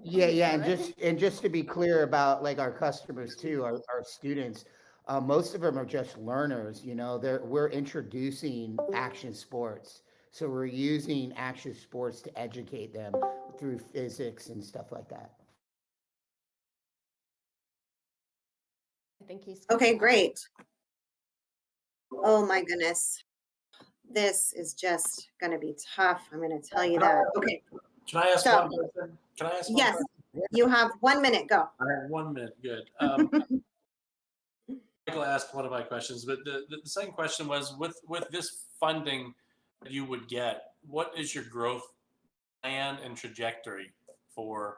yeah, and just to be clear about like our customers too, our students, most of them are just learners. We're introducing action sports, so we're using action sports to educate them through physics and stuff like that. I think he's Okay, great. Oh my goodness. This is just going to be tough. I'm going to tell you that. Okay. Can I ask So, one question? Can I ask one yes, question? you have 1 minute. Go. I have 1 minute. Good. Michael asked one of my questions, but the second question was with this funding that you would get, what is your growth plan and trajectory for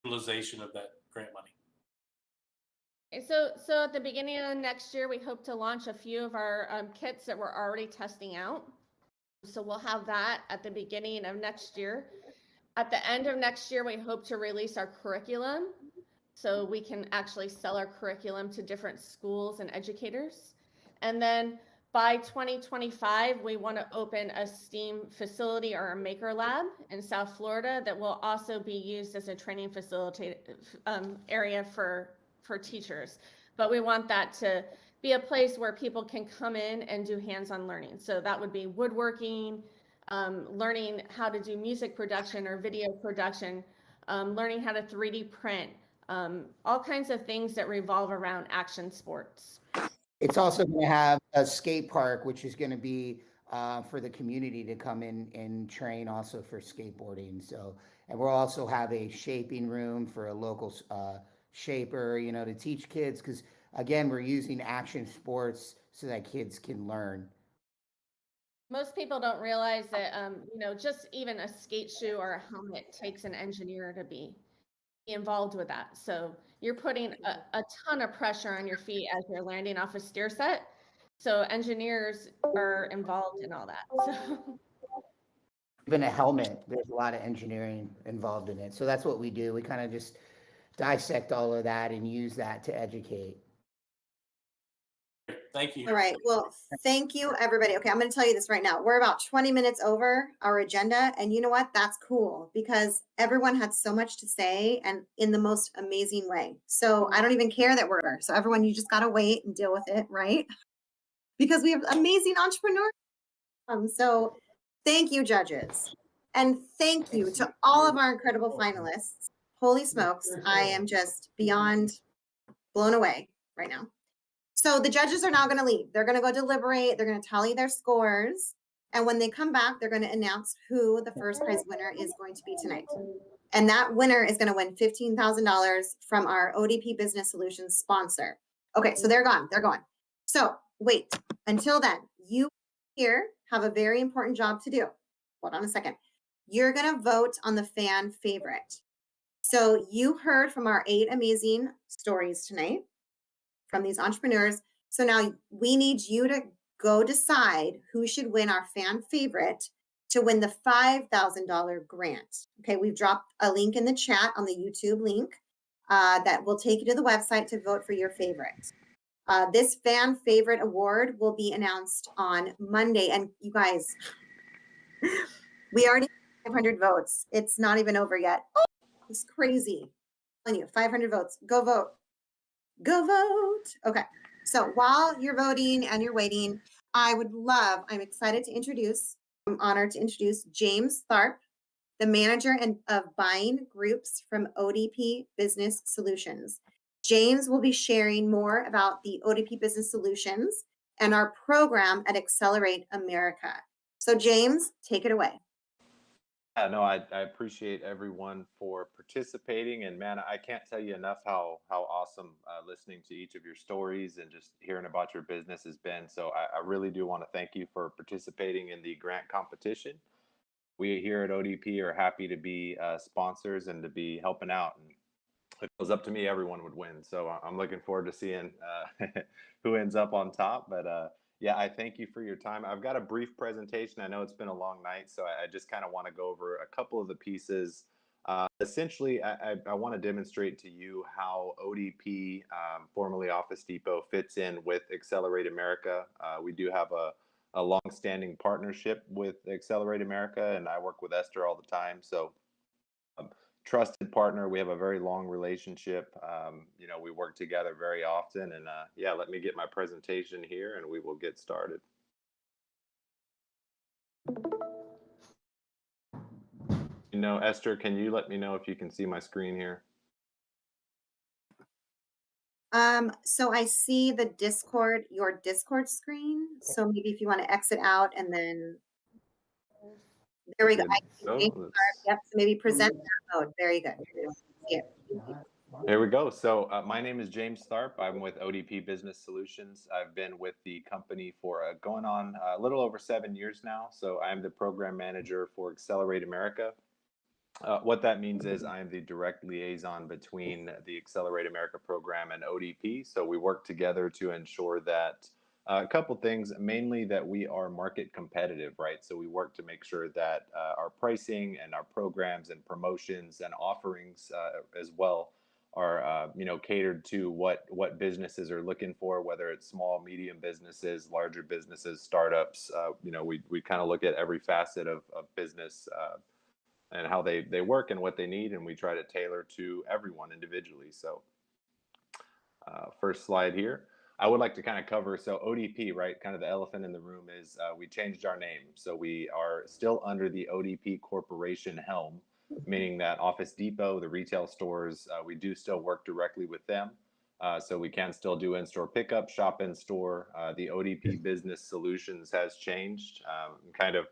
utilization of that grant money? So at the beginning of next year, we hope to launch a few of our kits that we're already testing out. So we'll have that at the beginning of next year. At the end of next year, we hope to release our curriculum, so we can actually sell our curriculum to different schools and educators. And then by 2025, we want to open a STEAM facility or a maker lab in South Florida that will also be used as a training facility area for teachers. But we want that to be a place where people can come in and do hands-on learning. So that would be woodworking, learning how to do music production or video production, learning how to 3D print, all kinds of things that revolve around action sports. It's also going to have a skate park, which is going to be for the community to come in and train also for skateboarding. So, and we'll also have a shaping room for a local shaper, to teach kids, because again, we're using action sports so that kids can learn. Most people don't realize that, just even a skate shoe or a helmet takes an engineer to be involved with that. So you're putting a ton of pressure on your feet as you're landing off a stair set. So engineers are involved in all that. So. Even a helmet, there's a lot of engineering involved in it. So that's what we do. We kind of just dissect all of that and use that to educate. Thank you. All right. Well, thank you, everybody. Okay, I'm going to tell you this right now. We're about 20 minutes over our agenda. And you know what? That's cool because everyone had so much to say and in the most amazing way. So I don't even care that we're over. So everyone, you just got to wait and deal with it, right? Because we have amazing entrepreneurs. So thank you, judges. And thank you to all of our incredible finalists. Holy smokes. I am just beyond blown away right now. So the judges are now going to leave. They're going to go deliberate. They're going to tally their scores. And when they come back, they're going to announce who the first prize winner is going to be tonight. And that winner is going to win $15,000 from our ODP Business Solutions sponsor. Okay, so they're gone. They're going. So wait, until then, you here have a very important job to do. Hold on a second. You're going to vote on the fan favorite. So you heard from our 8 amazing stories tonight from these entrepreneurs. So now we need you to go decide who should win our fan favorite to win the $5,000 grant. Okay, we've dropped a link in the chat on the YouTube link that will take you to the website to vote for your favorite. This fan favorite award will be announced on Monday. And you guys, we already have 500 votes. It's not even over yet. Oh, it's crazy. I'm telling you, 500 votes. Go vote. Go vote. Okay. So while you're voting and you're waiting, I'm excited to introduce, I'm honored to introduce James Tharp the manager of buying groups from ODP Business Solutions. James will be sharing more about the ODP Business Solutions and our program at Accelerate America. So James, take it away. Yeah, no, I appreciate everyone for participating, and man, I can't tell you enough how awesome listening to each of your stories and just hearing about your business has been. So I really do want to thank you for participating in the grant competition. We here at ODP are happy to be sponsors and to be helping out. And if it was up to me, everyone would win. So I'm looking forward to seeing who ends up on top. But yeah, I thank you for your time. I've got a brief presentation. I know it's been a long night, so I just kind of want to go over a couple of the pieces. Essentially, I want to demonstrate to you how ODP, formerly Office Depot, fits in with Accelerate America. We do have a long-standing partnership with Accelerate America, and I work with Esther all the time. So trusted partner. We have a very long relationship. You know, we work together very often. And yeah, let me get my presentation here and we will get started. You know, Esther, can you let me know if you can see my screen here? So I see the Discord, your Discord screen. So maybe if you want to exit out and then, there we go. Yep, so maybe present that mode. Very good. Yeah. There we go. So my name is James Tharp. I'm with ODP Business Solutions. I've been with the company for going on a little over 7 years now. So I'm the program manager for Accelerate America. What that means is I'm the direct liaison between the Accelerate America program and ODP. So we work together to ensure that a couple things, mainly that we are market competitive, right? So we work to make sure that our pricing and our programs and promotions and offerings as well are you know, catered to what businesses are looking for, whether it's small, medium businesses, larger businesses, startups. You know, we kind of look at every facet of business and how they work and what they need, and we try to tailor to everyone individually. So first slide here. I would like to kind of cover, so ODP, right, kind of the elephant in the room is we changed our name. So we are still under the ODP Corporation helm, meaning that Office Depot, the retail stores, we do still work directly with them. So we can still do in-store pickup, shop in store. The ODP Business Solutions has changed. Kind of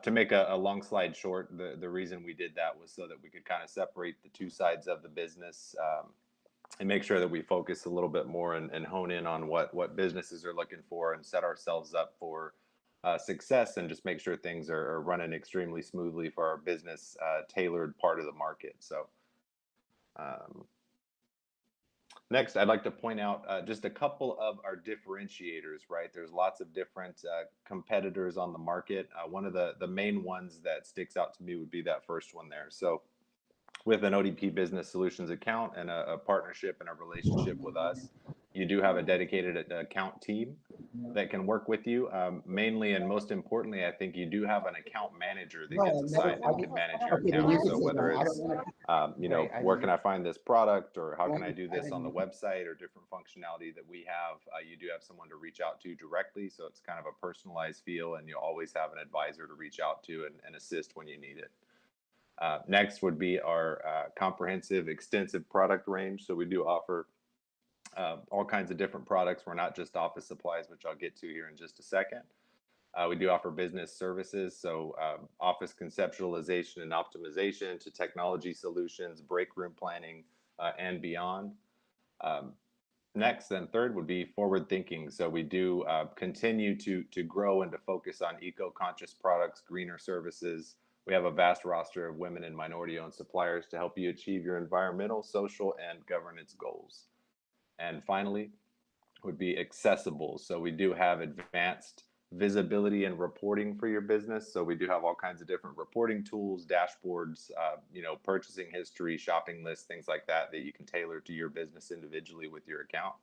to make a long slide short, the reason we did that was so that we could kind of separate the two sides of the business and make sure that we focus a little bit more and hone in on what businesses are looking for and set ourselves up for success and just make sure things are running extremely smoothly for our business tailored part of the market. So next, I'd like to point out just a couple of our differentiators, right? There's lots of different competitors on the market. One of the main ones that sticks out to me would be that first one there. So with an ODP Business Solutions account and a partnership and a relationship with us, you do have a dedicated account team that can work with you. Mainly and most importantly, I think you do have an account manager that gets assigned and can manage your account. So whether it's, you know, where can I find this product, or how can I do this on the website, or different functionality that we have, you do have someone to reach out to directly. So it's kind of a personalized feel, and you always have an advisor to reach out to and assist when you need it. Next would be our comprehensive, extensive product range. So we do offer all kinds of different products. We're not just office supplies, which I'll get to here in just a second. We do offer business services, so office conceptualization and optimization to technology solutions, break room planning, and beyond. Next and third would be forward thinking. So we do continue to grow and to focus on eco-conscious products, greener services. We have a vast roster of women and minority-owned suppliers to help you achieve your environmental, social, and governance goals. And finally, would be accessible. So we do have advanced visibility and reporting for your business. So we do have all kinds of different reporting tools, dashboards, you know, purchasing history, shopping lists, things like that, that you can tailor to your business individually with your account.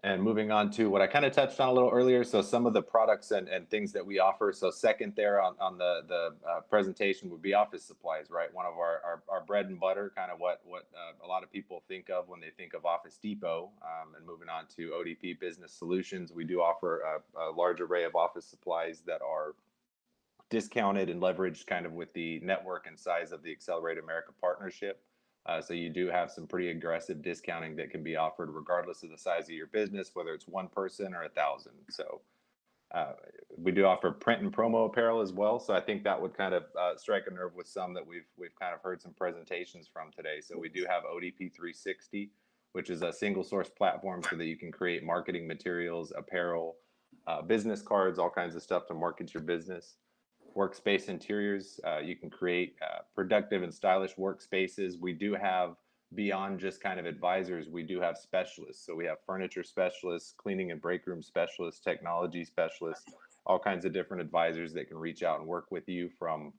And moving on to what I kind of touched on a little earlier, so some of the products and things that we offer. So second there on the presentation would be office supplies, right? One of our bread and butter, kind of what a lot of people think of when they think of Office Depot. And moving on to ODP Business Solutions, we do offer a large array of office supplies that are discounted and leveraged kind of with the network and size of the Accelerate America partnership. So you do have some pretty aggressive discounting that can be offered regardless of the size of your business, whether it's one person or 1,000. So we do offer print and promo apparel as well. So I think that would kind of strike a nerve with some that we've kind of heard some presentations from today. So we do have ODP 360, which is a single source platform so that you can create marketing materials, apparel, business cards, all kinds of stuff to market your business. Workspace interiors, you can create productive and stylish workspaces. We do have, beyond just kind of advisors, we do have specialists. So we have furniture specialists, cleaning and break room specialists, technology specialists, all kinds of different advisors that can reach out and work with you, from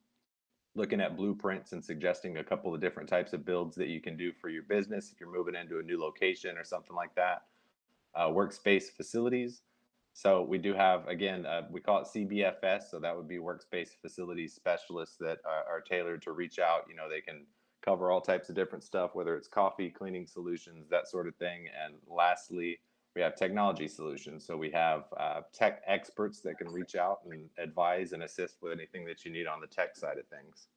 looking at blueprints and suggesting a couple of different types of builds that you can do for your business if you're moving into a new location or something like that. Workspace facilities. So we do have, again, we call it CBFS. So that would be workspace facilities specialists that are tailored to reach out. You know, they can cover all types of different stuff, whether it's coffee, cleaning solutions, that sort of thing. And lastly, we have technology solutions. So we have tech experts that can reach out and advise and assist with anything that you need on the tech side of things.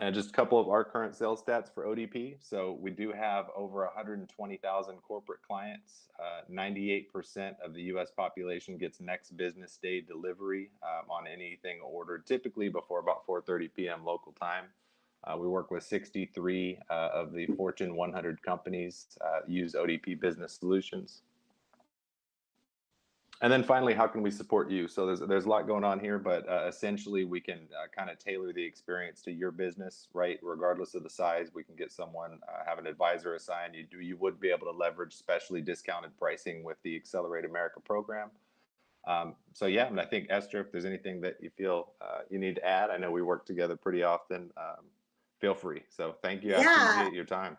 And just a couple of our current sales stats for ODP. So we do have over 120,000 corporate clients. 98% of the US population gets next business day delivery on anything ordered, typically before about 4:30 p.m. local time. We work with 63 of the Fortune 100 companies use ODP Business Solutions. And then finally, how can we support you? So there's a lot going on here, but essentially we can kind of tailor the experience to your business, right? Regardless of the size, we can get someone, have an advisor assigned. You would be able to leverage specially discounted pricing with the Accelerate America program. So yeah, and I think Esther, if there's anything that you feel you need to add, I know we work together pretty often. Feel free. So thank you. I appreciate your time.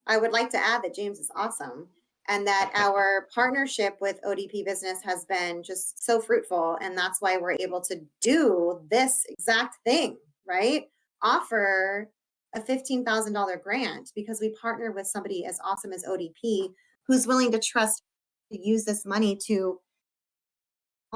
I would like to add that James is awesome, and that our partnership with ODP Business has been just so fruitful. And that's why we're able to do this exact thing, right? Offer a $15,000 grant because we partner with somebody as awesome as ODP who's willing to trust to use this money to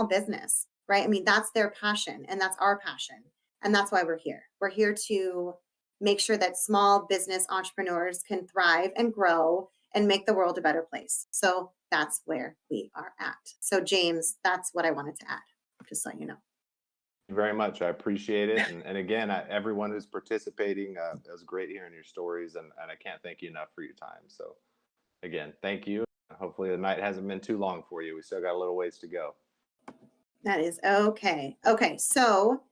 business, right? I mean, that's their passion and that's our passion. And that's why we're here. We're here to make sure that small business entrepreneurs can thrive and grow and make the world a better place. So that's where we are at. So James, that's what I wanted to add, just so you know. Thank you very much. I appreciate it. And again, everyone who's participating, it was great hearing your stories, and I can't thank you enough for your time. So again, thank you. Hopefully the night hasn't been too long for you. We still got a little ways to go. That is okay. Okay, so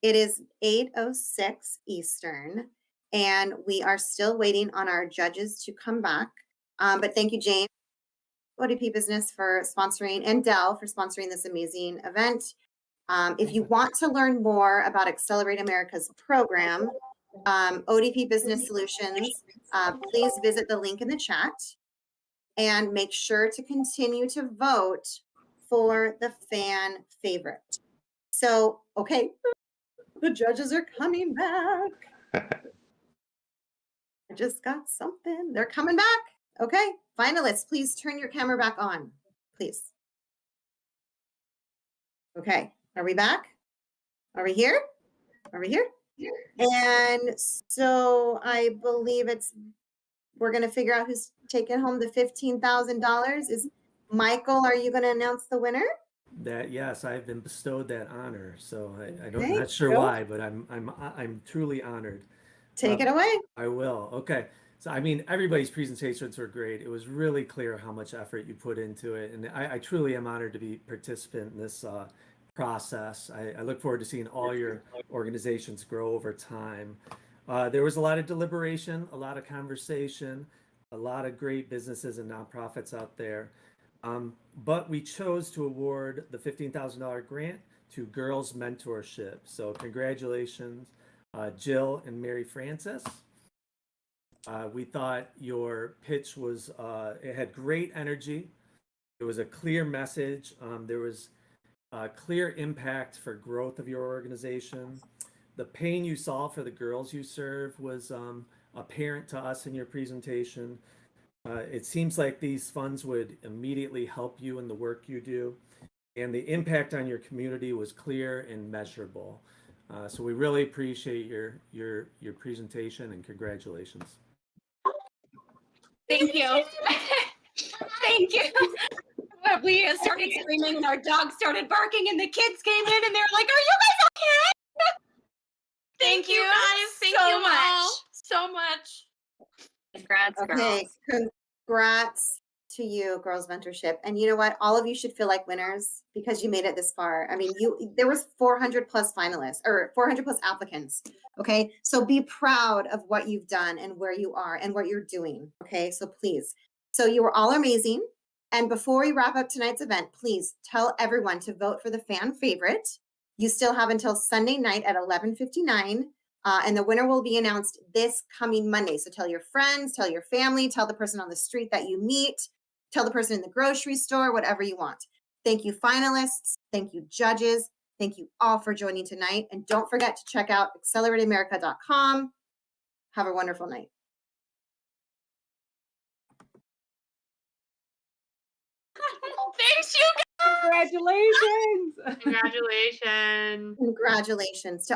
it is 8:06 Eastern, and we are still waiting on our judges to come back. But thank you, James, ODP Business, for sponsoring, and Dell for sponsoring this amazing event. If you want to learn more about Accelerate America's program, ODP Business Solutions, please visit the link in the chat and make sure to continue to vote for the fan favorite. So, okay, the judges are coming back. I just got something. They're coming back. Okay, finalists, please turn your camera back on, please. Okay, are we back? Are we here? Are we here? And so I believe we're going to figure out who's taking home the $15,000. Is Michael, are you going to announce the winner? Yes, I've been bestowed that honor. So I'm Okay, not sure go. why, but I'm truly honored. Take it away. I will. Okay. So, I mean, everybody's presentations were great. It was really clear how much effort you put into it. And I truly am honored to be a participant in this process. I look forward to seeing all your organizations grow over time. There was a lot of deliberation, a lot of conversation, a lot of great businesses and nonprofits out there. But we chose to award the $15,000 grant to Girls Mentorship. So congratulations, Jill and Mary Francis. We thought your pitch was, it had great energy. It was a clear message. There was a clear impact for growth of your organization. The pain you saw for the girls you serve was apparent to us in your presentation. It seems like these funds would immediately help you in the work you do. and the impact on your community was clear and measurable. So we really appreciate your presentation, and congratulations. Thank you. Thank you. We started screaming and our dog started barking and the kids came in and they were like, "Are you guys okay?" Thank you guys. Thank so you much. all so much. Congrats, Okay, girls. congrats to you, Girls Mentorship. And you know what? All of you should feel like winners because you made it this far. I mean, there was 400 plus finalists or 400 plus applicants. Okay, so be proud of what you've done and where you are and what you're doing. Okay, so please. So you were all amazing. And before we wrap up tonight's event, please tell everyone to vote for the fan favorite. You still have until Sunday night at 11:59. And the winner will be announced this coming Monday. So tell your friends, tell your family, tell the person on the street that you meet, tell the person in the grocery store, whatever you want. Thank you, finalists. Thank you, judges. Thank you all for joining tonight. And don't forget to check out accelerateamerica.com. Have a wonderful night. Thanks, you guys. Congratulations. Congratulations. Congratulations to